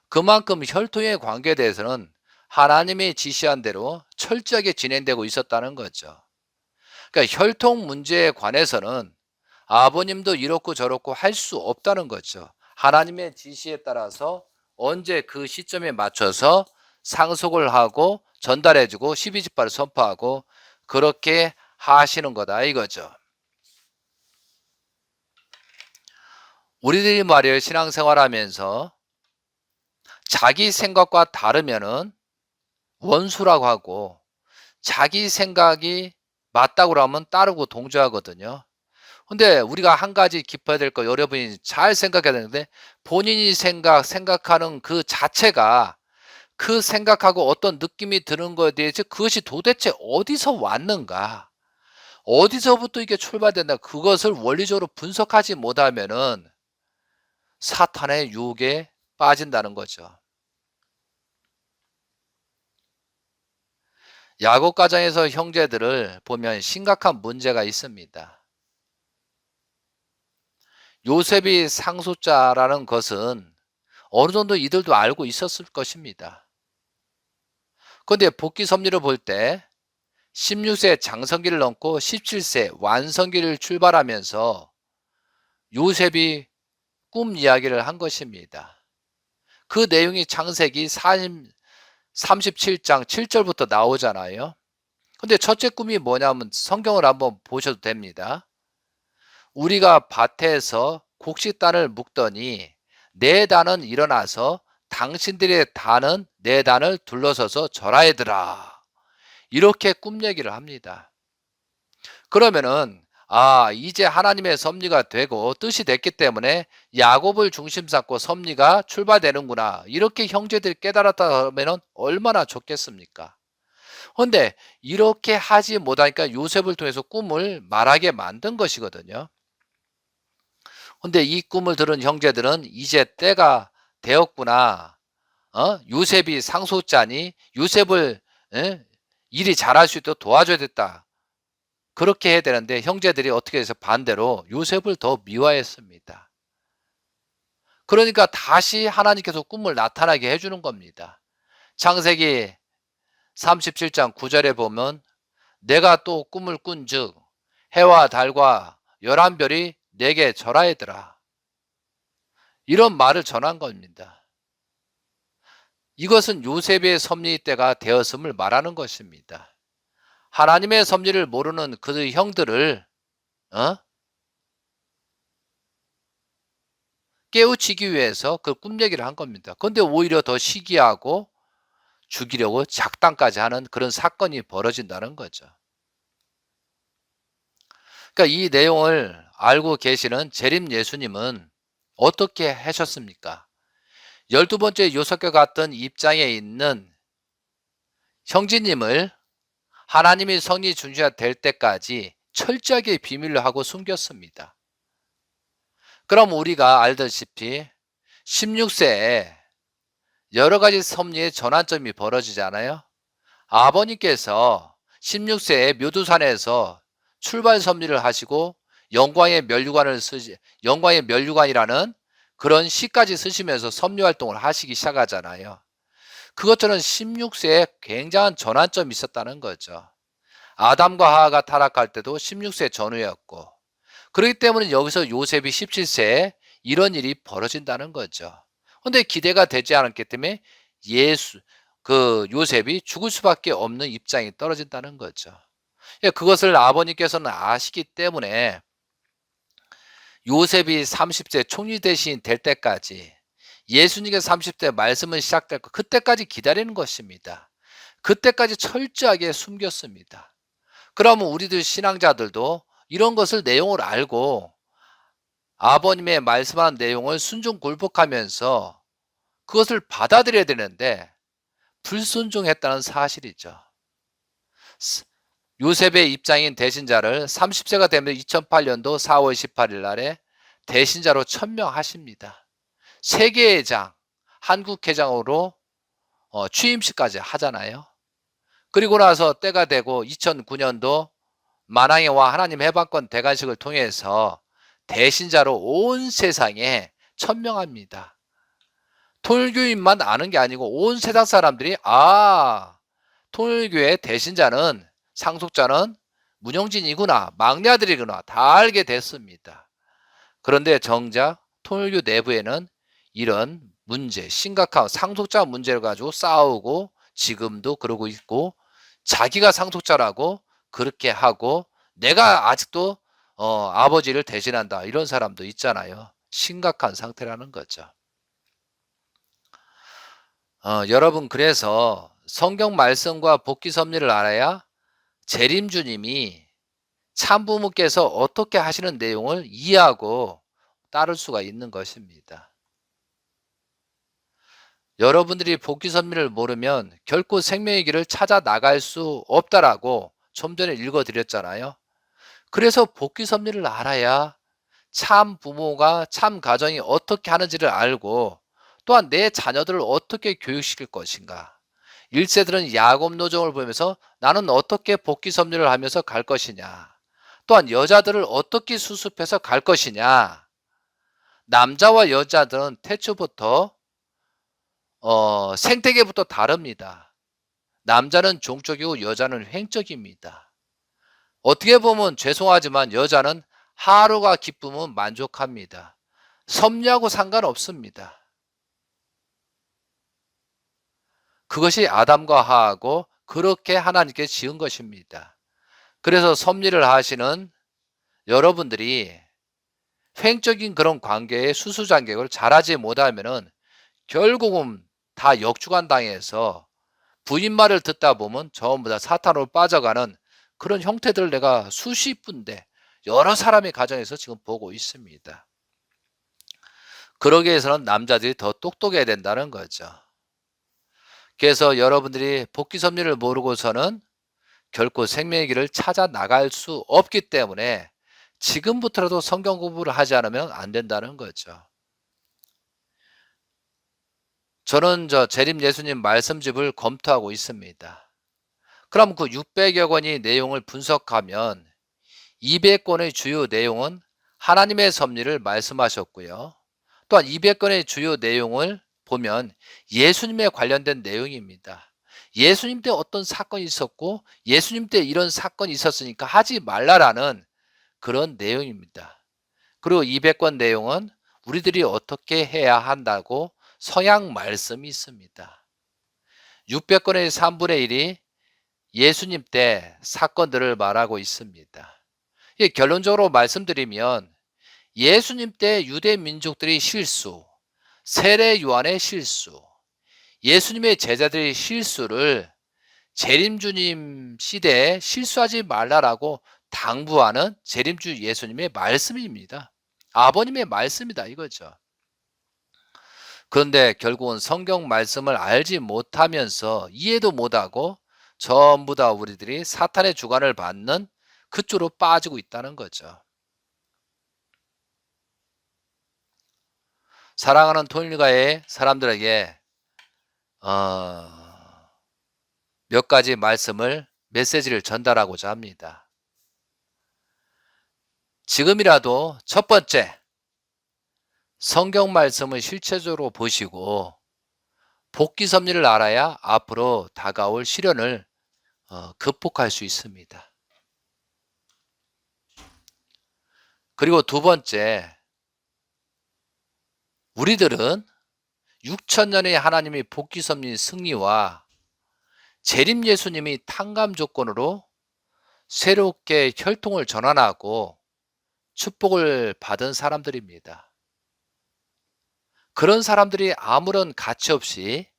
그만큼 혈통의 관계에 대해서는 하나님이 지시한 대로 철저하게 진행되고 있었다는 거죠. 그러니까 혈통 문제에 관해서는 아버님도 이렇고 저렇고 할 수 없다는 거죠. 하나님의 지시에 따라서 언제 그 시점에 맞춰서 상속을 하고 전달해주고 12지파를 선포하고 그렇게 하시는 거다 이거죠. 우리들이 말이에요. 신앙생활하면서 자기 생각과 다르면은 원수라고 하고 자기 생각이 맞다고 하면 따르고 동조하거든요. 근데 우리가 한 가지 짚어야 될 거 여러분이 잘 생각해야 되는데 본인이 생각하는 그 자체가 그 생각하고 어떤 느낌이 드는 거에 대해서 그것이 도대체 어디서 왔는가? 어디서부터 이게 출발된다? 그것을 원리적으로 분석하지 못하면은 사탄의 유혹에 빠진다는 거죠. 야곱 가정에서 형제들을 보면 심각한 문제가 있습니다. 요셉이 상속자라는 것은 어느 정도 이들도 알고 있었을 것입니다. 그런데 복귀 섭리를 볼 때 16세 장성기를 넘고 17세 완성기를 출발하면서 요셉이 꿈 이야기를 한 것입니다. 그 내용이 창세기 37장 7절부터 나오잖아요. 근데 첫째 꿈이 뭐냐면 성경을 한번 보셔도 됩니다. 우리가 밭에서 곡식단을 묶더니 네 단은 일어나서 당신들의 단은 네 단을 둘러서서 절하에더라. 이렇게 꿈 얘기를 합니다. 그러면은 이제 하나님의 섭리가 되고 뜻이 됐기 때문에 야곱을 중심 삼고 섭리가 출발되는구나. 이렇게 형제들이 깨달았다면 얼마나 좋겠습니까? 그런데 이렇게 하지 못하니까 요셉을 통해서 꿈을 말하게 만든 것이거든요. 근데 이 꿈을 들은 형제들은 이제 때가 되었구나. 요셉이 상속자니 요셉을 일이 잘할 수 있도록 도와줘야 됐다. 그렇게 해야 되는데 형제들이 어떻게 해서 반대로 요셉을 더 미워했습니다. 그러니까 다시 하나님께서 꿈을 나타나게 해주는 겁니다. 창세기 37장 9절에 보면 내가 또 꿈을 꾼즉 해와 달과 11별이 내게 절하에더라. 이런 말을 전한 겁니다. 이것은 요셉의 섭리 때가 되었음을 말하는 것입니다. 하나님의 섭리를 모르는 그 형들을 깨우치기 위해서 그 꿈 얘기를 한 겁니다. 그런데 오히려 더 시기하고 죽이려고 작당까지 하는 그런 사건이 벌어진다는 거죠. 그러니까 이 내용을 알고 계시는 재림 예수님은 어떻게 하셨습니까? 12번째 요셉과 같은 입장에 있는 형제님을 하나님이 성리 준수가 될 때까지 철저하게 비밀로 하고 숨겼습니다. 그럼 우리가 알다시피 16세에 여러 가지 섭리의 전환점이 벌어지잖아요. 아버님께서 16세에 묘두산에서 출발 섭리를 하시고 영광의 면류관이라는 그런 시까지 쓰시면서 섭리 활동을 하시기 시작하잖아요. 그것처럼 16세에 굉장한 전환점이 있었다는 거죠. 아담과 하하가 타락할 때도 16세 전후였고, 그렇기 때문에 여기서 요셉이 17세에 이런 일이 벌어진다는 거죠. 근데 기대가 되지 않았기 때문에 요셉이 죽을 수밖에 없는 입장이 떨어진다는 거죠. 그것을 아버님께서는 아시기 때문에 요셉이 30세 총리 대신 될 때까지 예수님께서 30대 말씀은 시작될 거 그때까지 기다리는 것입니다. 그때까지 철저하게 숨겼습니다. 그러면 우리들 신앙자들도 이런 것을 내용을 알고 아버님의 말씀한 내용을 순종 굴복하면서 그것을 받아들여야 되는데 불순종했다는 사실이죠. 요셉의 입장인 대신자를 30세가 되면 2008년도 4월 18일 날에 대신자로 천명하십니다. 세계회장, 한국회장으로 취임식까지 하잖아요. 그리고 나서 때가 되고 2009년도 만왕의 왕 하나님 해방권 대관식을 통해서 대신자로 온 세상에 천명합니다. 통일교인만 아는 게 아니고 온 세상 사람들이 통일교의 대신자는 상속자는 문영진이구나, 막내 아들이구나 다 알게 됐습니다. 그런데 정작 통일교 내부에는 이런 문제, 심각한 상속자 문제를 가지고 싸우고 지금도 그러고 있고 자기가 상속자라고 그렇게 하고 내가 아직도 아버지를 대신한다 이런 사람도 있잖아요. 심각한 상태라는 거죠. 여러분 그래서 성경 말씀과 복귀 섭리를 알아야 재림주님이 참부모께서 어떻게 하시는 내용을 이해하고 따를 수가 있는 것입니다. 여러분들이 복귀 섭리를 모르면 결코 생명의 길을 찾아 나갈 수 없다라고 좀 전에 읽어드렸잖아요. 그래서 복귀 섭리를 알아야 참 부모가 참 가정이 어떻게 하는지를 알고 또한 내 자녀들을 어떻게 교육시킬 것인가. 1세들은 야곱 노정을 보면서 나는 어떻게 복귀 섭리를 하면서 갈 것이냐. 또한 여자들을 어떻게 수습해서 갈 것이냐. 남자와 여자들은 태초부터 생태계부터 다릅니다. 남자는 종적이고 여자는 횡적입니다. 어떻게 보면 죄송하지만 여자는 하루가 기쁘면 만족합니다. 섭리하고 상관없습니다. 그것이 아담과 하하고 그렇게 하나님께 지은 것입니다. 그래서 섭리를 하시는 여러분들이 횡적인 그런 관계의 수수장격을 잘하지 못하면은 결국은 다 역주관 당해서 부인 말을 듣다 보면 전부 다 사탄으로 빠져가는 그런 형태들을 내가 수십 군데 여러 사람의 가정에서 지금 보고 있습니다. 그러기 위해서는 남자들이 더 똑똑해야 된다는 거죠. 그래서 여러분들이 복귀 섭리를 모르고서는 결코 생명의 길을 찾아 나갈 수 없기 때문에 지금부터라도 성경 공부를 하지 않으면 안 된다는 거죠. 저는 재림 예수님 말씀집을 검토하고 있습니다. 그럼 그 600여 권의 내용을 분석하면 200권의 주요 내용은 하나님의 섭리를 말씀하셨고요. 또한 200권의 주요 내용을 보면 예수님에 관련된 내용입니다. 예수님 때 어떤 사건이 있었고 예수님 때 이런 사건이 있었으니까 하지 말라라는 그런 내용입니다. 그리고 200권 내용은 우리들이 어떻게 해야 한다고 서양 말씀이 있습니다. 600권의 3분의 1이 예수님 때 사건들을 말하고 있습니다. 결론적으로 말씀드리면 예수님 때 유대 민족들의 실수, 세례 요한의 실수, 예수님의 제자들의 실수를 재림주님 시대에 실수하지 말라라고 당부하는 재림주 예수님의 말씀입니다. 아버님의 말씀이다 이거죠. 그런데 결국은 성경 말씀을 알지 못하면서 이해도 못하고 전부 다 우리들이 사탄의 주관을 받는 그쪽으로 빠지고 있다는 거죠. 사랑하는 통일가의 사람들에게 몇 가지 말씀을 메시지를 전달하고자 합니다. 지금이라도 첫 번째 성경 말씀을 실체적으로 보시고 복귀 섭리를 알아야 앞으로 다가올 시련을 극복할 수 있습니다. 그리고 두 번째, 우리들은 6천년의 하나님의 복귀 섭리 승리와 재림 예수님이 탕감 조건으로 새롭게 혈통을 전환하고 축복을 받은 사람들입니다. 그런 사람들이 아무런 가치 없이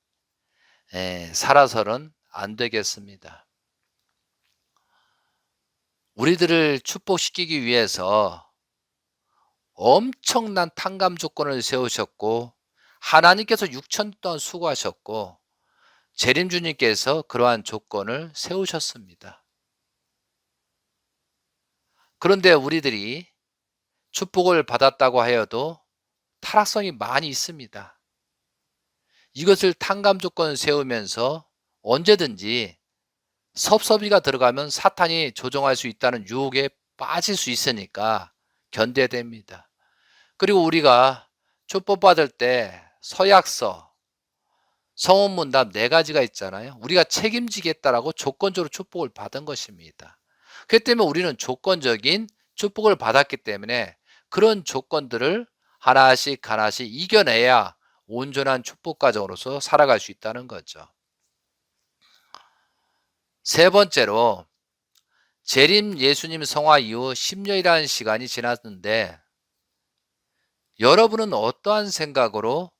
살아서는 안 되겠습니다. 우리들을 축복시키기 위해서 엄청난 탕감 조건을 세우셨고 하나님께서 6천 동안 수고하셨고 재림주님께서 그러한 조건을 세우셨습니다. 그런데 우리들이 축복을 받았다고 하여도 타락성이 많이 있습니다. 이것을 탕감 조건을 세우면서 언제든지 섭섭이가 들어가면 사탄이 조종할 수 있다는 유혹에 빠질 수 있으니까 견뎌야 됩니다. 그리고 우리가 축복받을 때 서약서, 성원문답 4가지가 있잖아요. 우리가 책임지겠다라고 조건적으로 축복을 받은 것입니다. 그렇기 때문에 우리는 조건적인 축복을 받았기 때문에 그런 조건들을 하나씩 이겨내야 온전한 축복 과정으로서 살아갈 수 있다는 거죠. 세 번째로 재림 예수님 성화 이후 10년이라는 시간이 지났는데 여러분은 어떠한 생각으로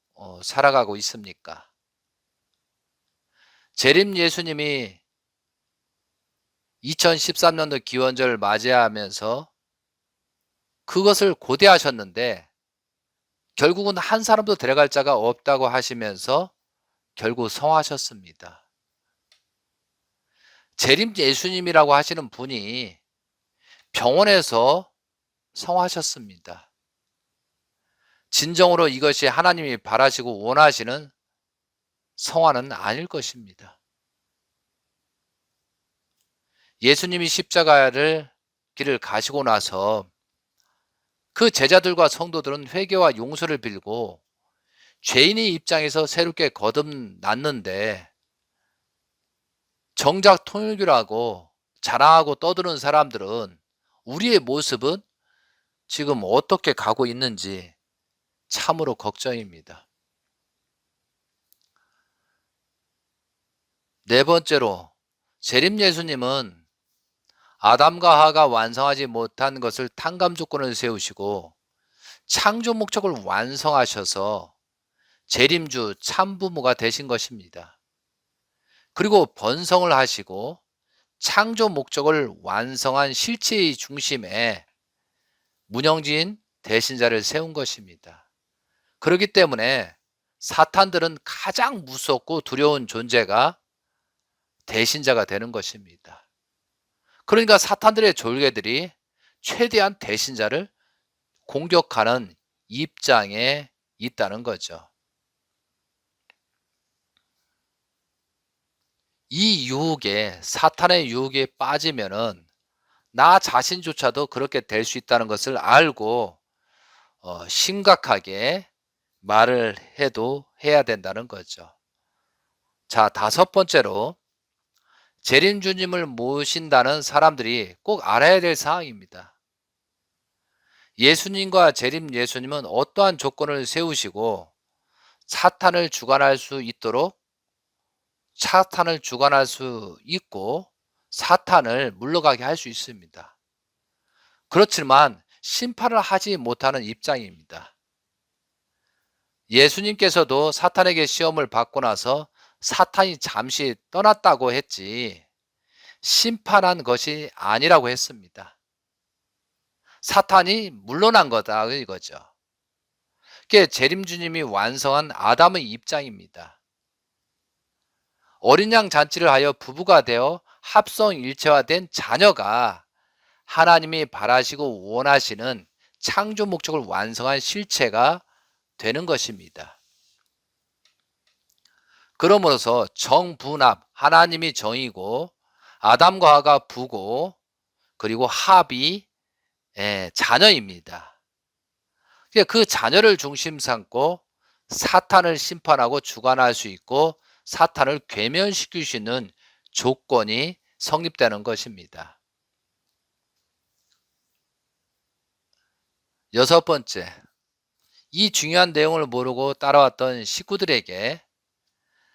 살아가고 있습니까? 재림 예수님이 2013년도 기원절을 맞이하면서 그것을 고대하셨는데 결국은 한 사람도 데려갈 자가 없다고 하시면서 결국 성하셨습니다. 재림 예수님이라고 하시는 분이 병원에서 성하셨습니다. 진정으로 이것이 하나님이 바라시고 원하시는 성화는 아닐 것입니다. 예수님이 십자가를 길을 가시고 나서 그 제자들과 성도들은 회개와 용서를 빌고 죄인의 입장에서 새롭게 거듭났는데 정작 통일교라고 자랑하고 떠드는 사람들은 우리의 모습은 지금 어떻게 가고 있는지 참으로 걱정입니다. 네 번째로 재림 예수님은 아담과 하가 완성하지 못한 것을 탕감 조건을 세우시고 창조 목적을 완성하셔서 재림주 참부모가 되신 것입니다. 그리고 번성을 하시고 창조 목적을 완성한 실체의 중심에 문영진 대신자를 세운 것입니다. 그렇기 때문에 사탄들은 가장 무섭고 두려운 존재가 대신자가 되는 것입니다. 그러니까 사탄들의 졸개들이 최대한 대신자를 공격하는 입장에 있다는 거죠. 이 유혹에, 사탄의 유혹에 빠지면은 나 자신조차도 그렇게 될 수 있다는 것을 알고 심각하게 말을 해야 된다는 거죠. 자, 다섯 번째로 재림주님을 모신다는 사람들이 꼭 알아야 될 사항입니다. 예수님과 재림 예수님은 어떠한 조건을 세우시고 사탄을 주관할 수 있고 사탄을 물러가게 할 수 있습니다. 그렇지만 심판을 하지 못하는 입장입니다. 예수님께서도 사탄에게 시험을 받고 나서 사탄이 잠시 떠났다고 했지 심판한 것이 아니라고 했습니다. 사탄이 물러난 거다 이거죠. 그게 재림주님이 완성한 아담의 입장입니다. 어린 양 잔치를 하여 부부가 되어 합성일체화된 자녀가 하나님이 바라시고 원하시는 창조 목적을 완성한 실체가 되는 것입니다. 그러므로서 정분합, 하나님이 정이고 아담과 하와가 부고 그리고 합이 자녀입니다. 그 자녀를 중심 삼고 사탄을 심판하고 주관할 수 있고 사탄을 괴면시킬 수 있는 조건이 성립되는 것입니다. 여섯 번째, 이 중요한 내용을 모르고 따라왔던 식구들에게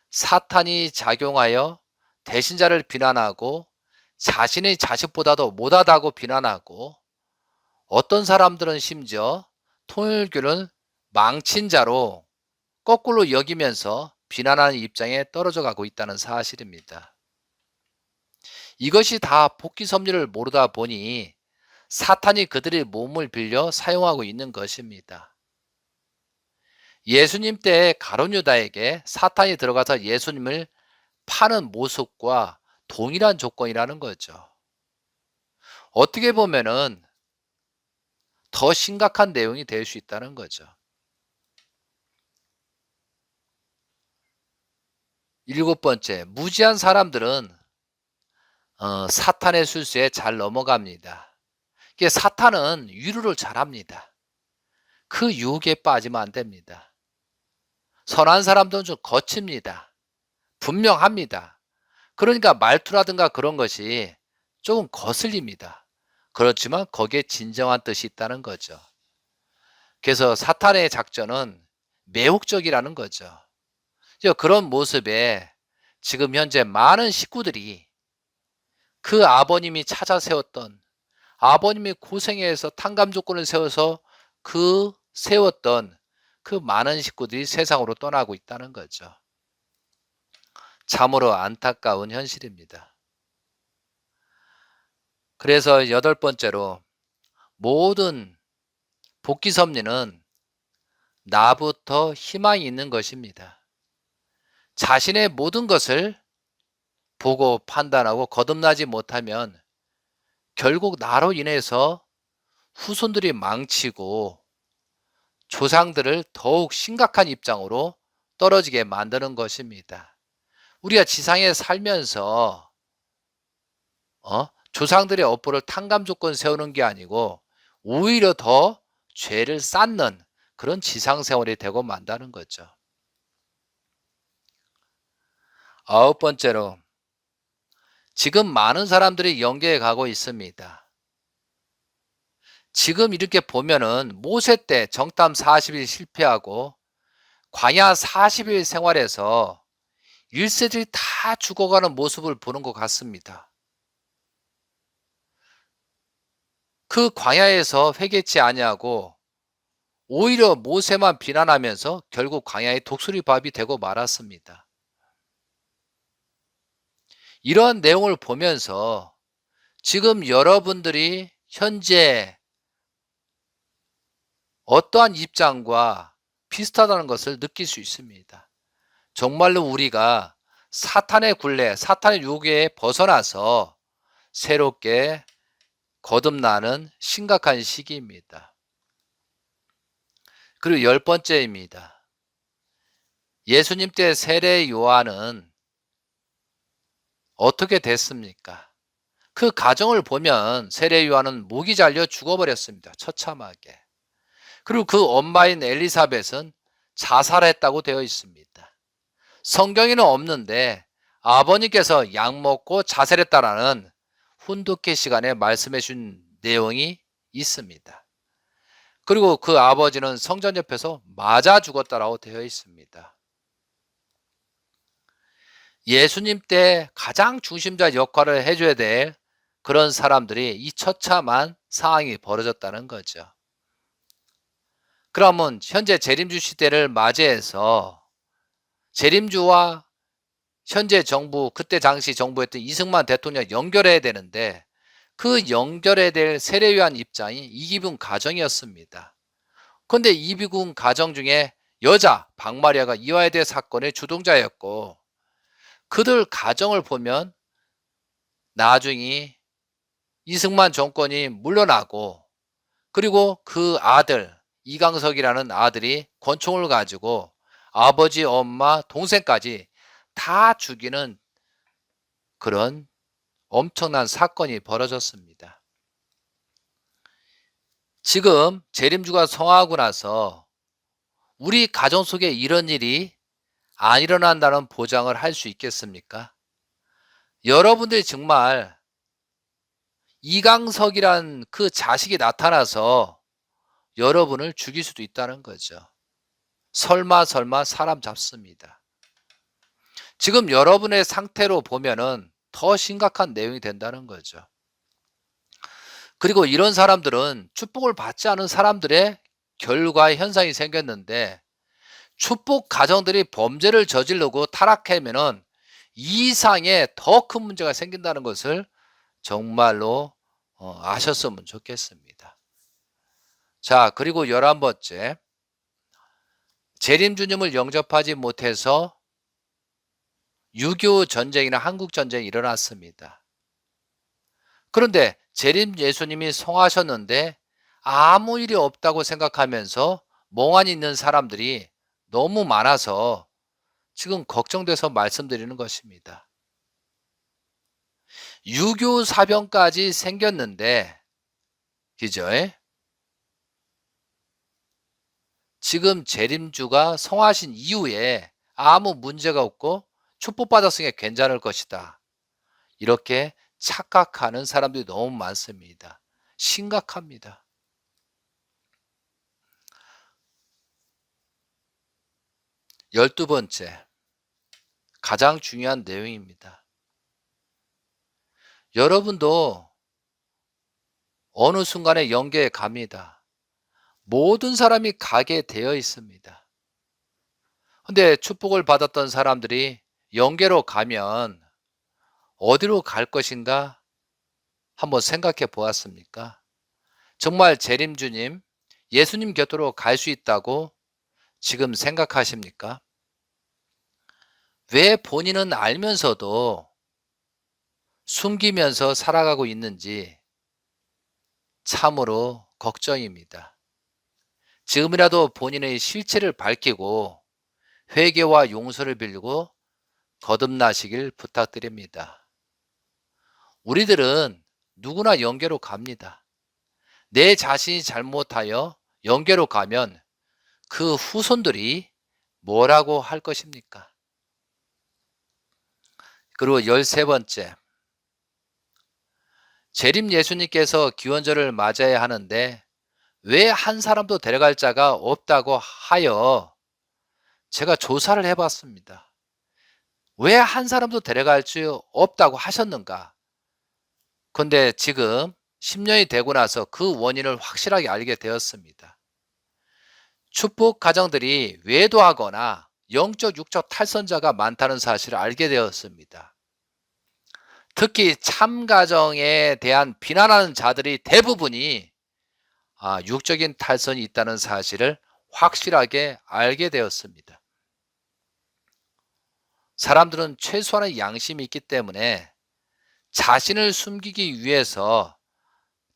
사탄이 작용하여 대신자를 비난하고 자신의 자식보다도 못하다고 비난하고 어떤 사람들은 심지어 통일교는 망친 자로 거꾸로 여기면서 비난하는 입장에 떨어져 가고 있다는 사실입니다. 이것이 다 복귀 섭리를 모르다 보니 사탄이 그들의 몸을 빌려 사용하고 있는 것입니다. 예수님 때 가룟 유다에게 사탄이 들어가서 예수님을 파는 모습과 동일한 조건이라는 거죠. 어떻게 보면은 더 심각한 내용이 될 수 있다는 거죠. 일곱 번째, 무지한 사람들은 사탄의 술수에 잘 넘어갑니다. 이게 사탄은 위로를 잘합니다. 그 유혹에 빠지면 안 됩니다. 선한 사람들은 좀 거칩니다. 분명합니다. 그러니까 말투라든가 그런 것이 조금 거슬립니다. 그렇지만 거기에 진정한 뜻이 있다는 거죠. 그래서 사탄의 작전은 매혹적이라는 거죠. 그런 모습에 지금 현재 많은 식구들이 그 아버님이 찾아 세웠던 아버님이 고생해서 탕감 조건을 세워서 세웠던 그 많은 식구들이 세상으로 떠나고 있다는 거죠. 참으로 안타까운 현실입니다. 그래서 여덟 번째로 모든 복귀 섭리는 나부터 희망이 있는 것입니다. 자신의 모든 것을 보고 판단하고 거듭나지 못하면 결국 나로 인해서 후손들이 망치고 조상들을 더욱 심각한 입장으로 떨어지게 만드는 것입니다. 우리가 지상에 살면서 조상들의 업보를 탕감 조건 세우는 게 아니고 오히려 더 죄를 쌓는 그런 지상 생활이 되고 만다는 거죠. 아홉 번째로 지금 많은 사람들이 연계해 가고 있습니다. 지금 이렇게 보면은 모세 때 정탐 40일 실패하고 광야 40일 생활에서 1세들이 다 죽어가는 모습을 보는 것 같습니다. 그 광야에서 회개치 아니하고 오히려 모세만 비난하면서 결국 광야의 독수리밥이 되고 말았습니다. 이러한 내용을 보면서 지금 여러분들이 현재 어떠한 입장과 비슷하다는 것을 느낄 수 있습니다. 정말로 우리가 사탄의 굴레, 사탄의 유혹에 벗어나서 새롭게 거듭나는 심각한 시기입니다. 그리고 열 번째입니다. 예수님 때 세례 요한은 어떻게 됐습니까? 그 가정을 보면 세례 요한은 목이 잘려 죽어버렸습니다. 처참하게. 그리고 그 엄마인 엘리사벳은 자살했다고 되어 있습니다. 성경에는 없는데 아버님께서 약 먹고 자살했다라는 훈독회 시간에 말씀해 준 내용이 있습니다. 그리고 그 아버지는 성전 옆에서 맞아 죽었다라고 되어 있습니다. 예수님 때 가장 중심자 역할을 해줘야 될 그런 사람들이 이 처참한 상황이 벌어졌다는 거죠. 그러면 현재 재림주 시대를 맞이해서 재림주와 현재 정부, 그때 당시 정부였던 이승만 대통령 연결해야 되는데 그 연결해야 될 세례요한 입장이 이기붕 가정이었습니다. 그런데 이기붕 가정 중에 여자 박마리아가 이화여대 사건의 주동자였고 그들 가정을 보면 나중에 이승만 정권이 물러나고 그리고 그 아들 이강석이라는 아들이 권총을 가지고 아버지, 엄마, 동생까지 다 죽이는 그런 엄청난 사건이 벌어졌습니다. 지금 재림주가 성화하고 나서 우리 가정 속에 이런 일이 안 일어난다는 보장을 할 수 있겠습니까? 여러분들이 정말 이강석이란 그 자식이 나타나서 여러분을 죽일 수도 있다는 거죠. 설마 사람 잡습니다. 지금 여러분의 상태로 보면은 더 심각한 내용이 된다는 거죠. 그리고 이런 사람들은 축복을 받지 않은 사람들의 결과의 현상이 생겼는데 축복 가정들이 범죄를 저지르고 타락하면은 이상의 더 큰 문제가 생긴다는 것을 정말로 아셨으면 좋겠습니다. 자, 그리고 11번째. 재림주님을 영접하지 못해서 6.25 전쟁이나 한국 전쟁이 일어났습니다. 그런데 재림 예수님이 성하셨는데 아무 일이 없다고 생각하면서 멍하니 있는 사람들이 너무 많아서 지금 걱정돼서 말씀드리는 것입니다. 6.25 사변까지 생겼는데, 그죠? 지금 재림주가 성하신 이후에 아무 문제가 없고 축복받았으니 괜찮을 것이다. 이렇게 착각하는 사람들이 너무 많습니다. 심각합니다. 12번째, 가장 중요한 내용입니다. 여러분도 어느 순간에 영계에 갑니다. 모든 사람이 가게 되어 있습니다. 근데 축복을 받았던 사람들이 영계로 가면 어디로 갈 것인가 한번 생각해 보았습니까? 정말 재림주님, 예수님 곁으로 갈 수 있다고 지금 생각하십니까? 왜 본인은 알면서도 숨기면서 살아가고 있는지 참으로 걱정입니다. 지금이라도 본인의 실체를 밝히고 회개와 용서를 빌고 거듭나시길 부탁드립니다. 우리들은 누구나 영계로 갑니다. 내 자신이 잘못하여 영계로 가면 그 후손들이 뭐라고 할 것입니까? 그리고 13번째, 재림 예수님께서 기원절을 맞아야 하는데 왜 한 사람도 데려갈 자가 없다고 하여 제가 조사를 해봤습니다. 왜 한 사람도 데려갈 수 없다고 하셨는가? 그런데 지금 10년이 되고 나서 그 원인을 확실하게 알게 되었습니다. 축복 가정들이 외도하거나 영적 육적 탈선자가 많다는 사실을 알게 되었습니다. 특히 참 가정에 대한 비난하는 자들이 대부분이 육적인 탈선이 있다는 사실을 확실하게 알게 되었습니다. 사람들은 최소한의 양심이 있기 때문에 자신을 숨기기 위해서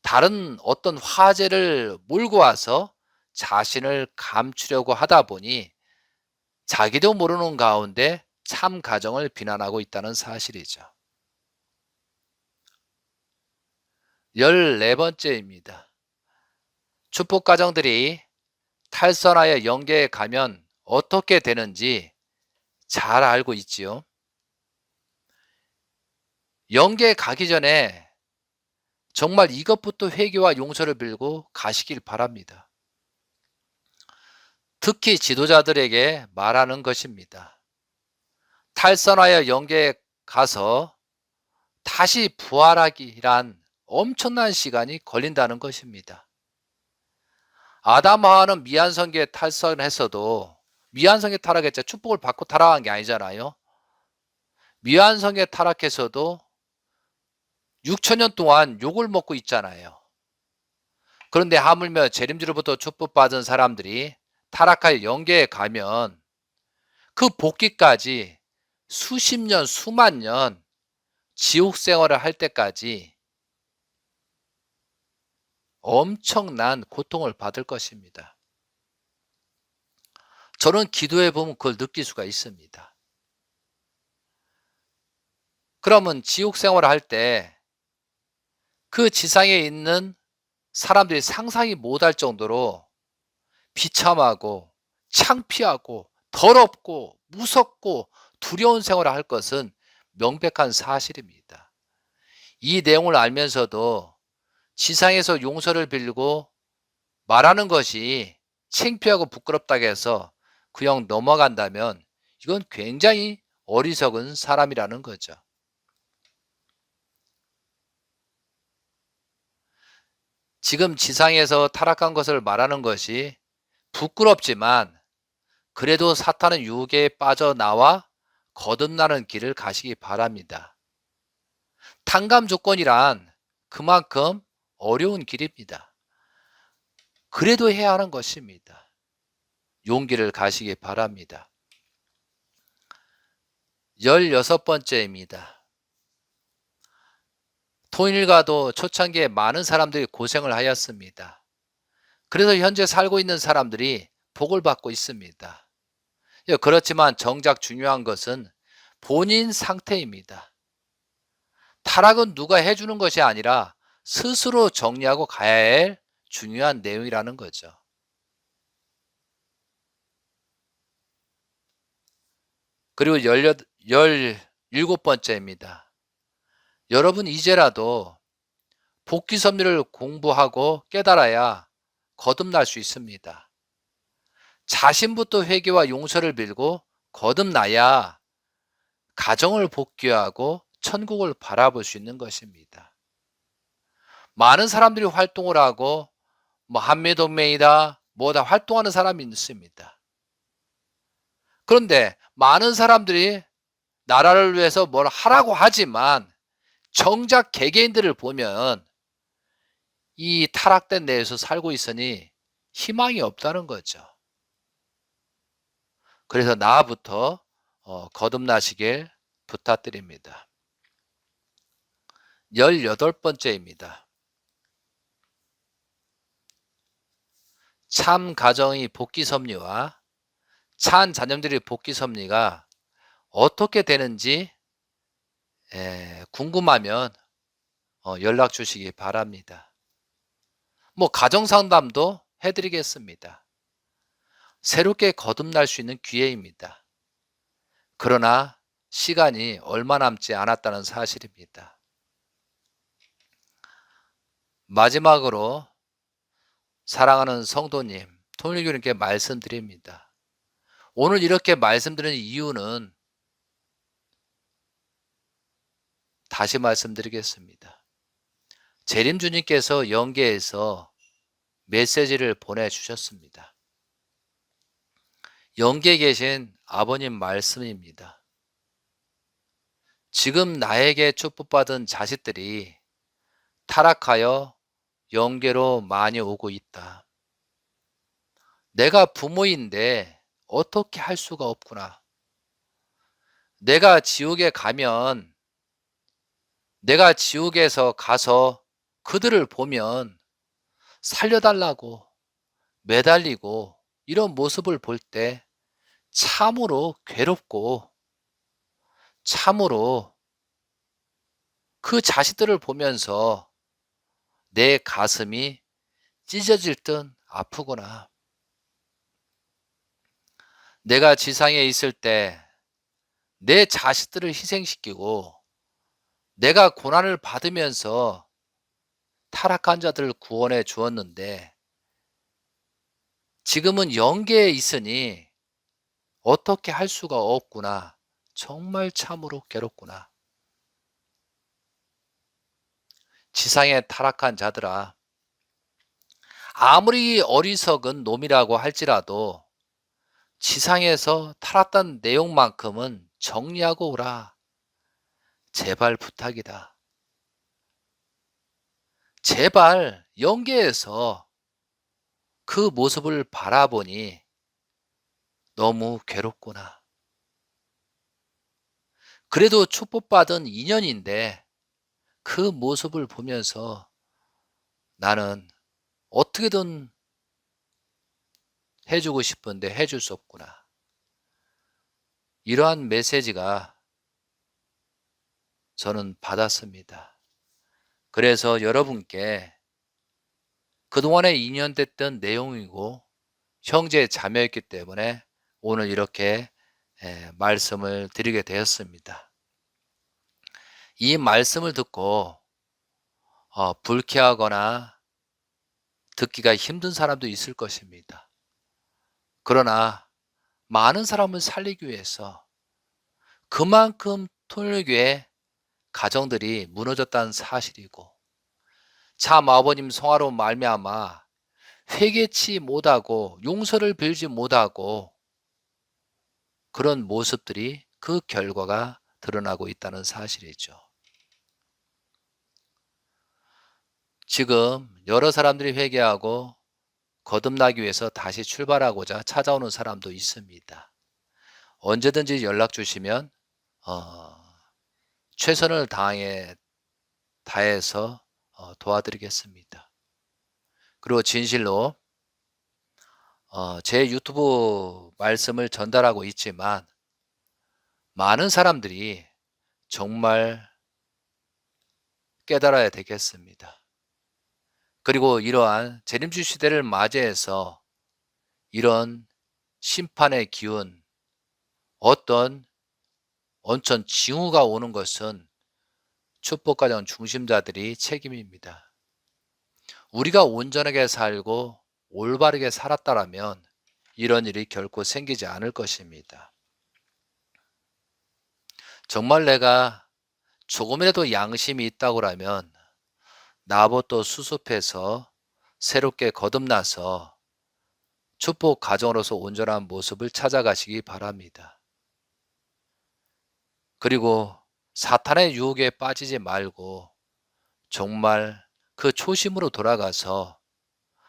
다른 어떤 화제를 몰고 와서 자신을 감추려고 하다 보니 자기도 모르는 가운데 참 가정을 비난하고 있다는 사실이죠. 14번째입니다. 축복 가정들이 탈선하여 영계에 가면 어떻게 되는지 잘 알고 있지요. 영계에 가기 전에 정말 이것부터 회개와 용서를 빌고 가시길 바랍니다. 특히 지도자들에게 말하는 것입니다. 탈선하여 영계에 가서 다시 부활하기란 엄청난 시간이 걸린다는 것입니다. 아담하와는 미안성계에 탈선했어도 미안성계 타락했죠. 축복을 받고 타락한 게 아니잖아요. 미완성에 타락해서도 6천 년 동안 욕을 먹고 있잖아요. 그런데 하물며 재림주로부터 축복받은 사람들이 타락하여 영계에 가면 그 복귀까지 수십 년, 수만 년 지옥 생활을 할 때까지 엄청난 고통을 받을 것입니다. 저는 기도해 보면 그걸 느낄 수가 있습니다. 그러면 지옥 생활을 할 때 그 지상에 있는 사람들이 상상이 못할 정도로 비참하고 창피하고 더럽고 무섭고 두려운 생활을 할 것은 명백한 사실입니다. 이 내용을 알면서도 지상에서 용서를 빌고 말하는 것이 창피하고 부끄럽다고 해서 그냥 넘어간다면 이건 굉장히 어리석은 사람이라는 거죠. 지금 지상에서 타락한 것을 말하는 것이 부끄럽지만 그래도 사탄은 유혹에 빠져나와 거듭나는 길을 가시기 바랍니다. 탕감 조건이란 그만큼 어려운 길입니다. 그래도 해야 하는 것입니다. 용기를 가시기 바랍니다. 16번째입니다. 통일가도 초창기에 많은 사람들이 고생을 하였습니다. 그래서 현재 살고 있는 사람들이 복을 받고 있습니다. 그렇지만 정작 중요한 것은 본인 상태입니다. 타락은 누가 해주는 것이 아니라 스스로 정리하고 가야 할 중요한 내용이라는 거죠. 그리고 17번째입니다. 여러분 이제라도 복귀 섭리를 공부하고 깨달아야 거듭날 수 있습니다. 자신부터 회개와 용서를 빌고 거듭나야 가정을 복귀하고 천국을 바라볼 수 있는 것입니다. 많은 사람들이 활동을 하고 한미동맹이다 뭐다 활동하는 사람이 있습니다. 그런데 많은 사람들이 나라를 위해서 뭘 하라고 하지만 정작 개개인들을 보면 이 타락된 내에서 살고 있으니 희망이 없다는 거죠. 그래서 나부터 거듭나시길 부탁드립니다. 18번째입니다. 참 가정의 복귀 섭리와 참 자녀들의 복귀 섭리가 어떻게 되는지 궁금하면 연락 주시기 바랍니다. 가정 상담도 해드리겠습니다. 새롭게 거듭날 수 있는 기회입니다. 그러나 시간이 얼마 남지 않았다는 사실입니다. 마지막으로 사랑하는 성도님, 통일교님께 말씀드립니다. 오늘 이렇게 말씀드리는 이유는 다시 말씀드리겠습니다. 재림주님께서 영계에서 메시지를 보내주셨습니다. 영계에 계신 아버님 말씀입니다. 지금 나에게 축복받은 자식들이 타락하여 영계로 많이 오고 있다. 내가 부모인데 어떻게 할 수가 없구나. 내가 지옥에 가면 내가 지옥에서 가서 그들을 보면 살려달라고 매달리고 이런 모습을 볼 때 참으로 괴롭고 참으로 그 자식들을 보면서 내 가슴이 찢어질 듯 아프구나. 내가 지상에 있을 때 내 자식들을 희생시키고 내가 고난을 받으면서 타락한 자들을 구원해 주었는데 지금은 영계에 있으니 어떻게 할 수가 없구나. 정말 참으로 괴롭구나. 지상에 타락한 자들아, 아무리 어리석은 놈이라고 할지라도 지상에서 타락한 내용만큼은 정리하고 오라. 제발 부탁이다. 제발 영계에서 그 모습을 바라보니 너무 괴롭구나. 그래도 축복받은 인연인데 그 모습을 보면서 나는 어떻게든 해 주고 싶은데 해줄 수 없구나. 이러한 메시지가 저는 받았습니다. 그래서 여러분께 그동안에 인연됐던 내용이고 형제 자매였기 때문에 오늘 이렇게 말씀을 드리게 되었습니다. 이 말씀을 듣고 불쾌하거나 듣기가 힘든 사람도 있을 것입니다. 그러나 많은 사람을 살리기 위해서 그만큼 통일교회 가정들이 무너졌다는 사실이고 참 아버님 성화로 말미암아 회개치 못하고 용서를 빌지 못하고 그런 모습들이 그 결과가 드러나고 있다는 사실이죠. 지금 여러 사람들이 회개하고 거듭나기 위해서 다시 출발하고자 찾아오는 사람도 있습니다. 언제든지 연락 주시면 어, 최선을 다해서 도와드리겠습니다. 그리고 진실로 제 유튜브 말씀을 전달하고 있지만 많은 사람들이 정말 깨달아야 되겠습니다. 그리고 이러한 재림주 시대를 맞이해서 이런 심판의 기운, 어떤 온천 징후가 오는 것은 축복가정 중심자들이 책임입니다. 우리가 온전하게 살고 올바르게 살았다라면 이런 일이 결코 생기지 않을 것입니다. 정말 내가 조금이라도 양심이 있다고 하면 나부터 수습해서 새롭게 거듭나서 축복 가정으로서 온전한 모습을 찾아가시기 바랍니다. 그리고 사탄의 유혹에 빠지지 말고 정말 그 초심으로 돌아가서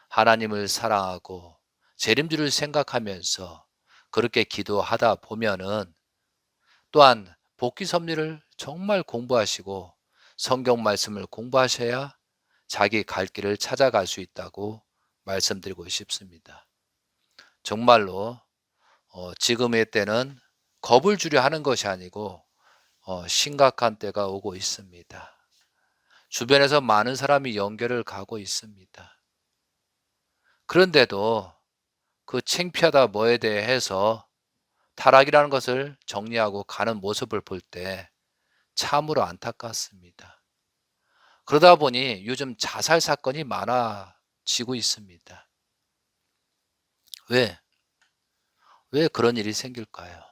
하나님을 사랑하고 재림주를 생각하면서 그렇게 기도하다 보면은 또한 복귀 섭리를 정말 공부하시고 성경 말씀을 공부하셔야 자기 갈 길을 찾아갈 수 있다고 말씀드리고 싶습니다. 정말로 지금의 때는 겁을 주려 하는 것이 아니고 심각한 때가 오고 있습니다. 주변에서 많은 사람이 영계를 가고 있습니다. 그런데도 그 창피하다 뭐에 대해서 타락이라는 것을 정리하고 가는 모습을 볼 때 참으로 안타깝습니다. 그러다 보니 요즘 자살 사건이 많아지고 있습니다. 왜? 왜 그런 일이 생길까요?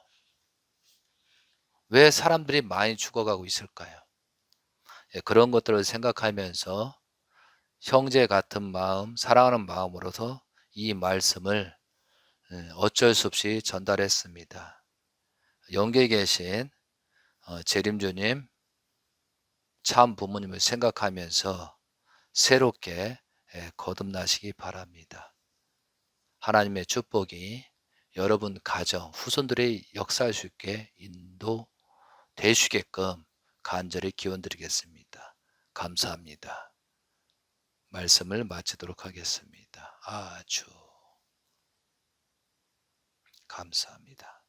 왜 사람들이 많이 죽어가고 있을까요? 그런 것들을 생각하면서 형제 같은 마음, 사랑하는 마음으로서 이 말씀을 어쩔 수 없이 전달했습니다. 영계에 계신 재림주님, 참 부모님을 생각하면서 새롭게 거듭나시기 바랍니다. 하나님의 축복이 여러분 가정, 후손들의 역사할 수 있게 인도되시게끔 간절히 기원드리겠습니다. 감사합니다. 말씀을 마치도록 하겠습니다. 아주 감사합니다.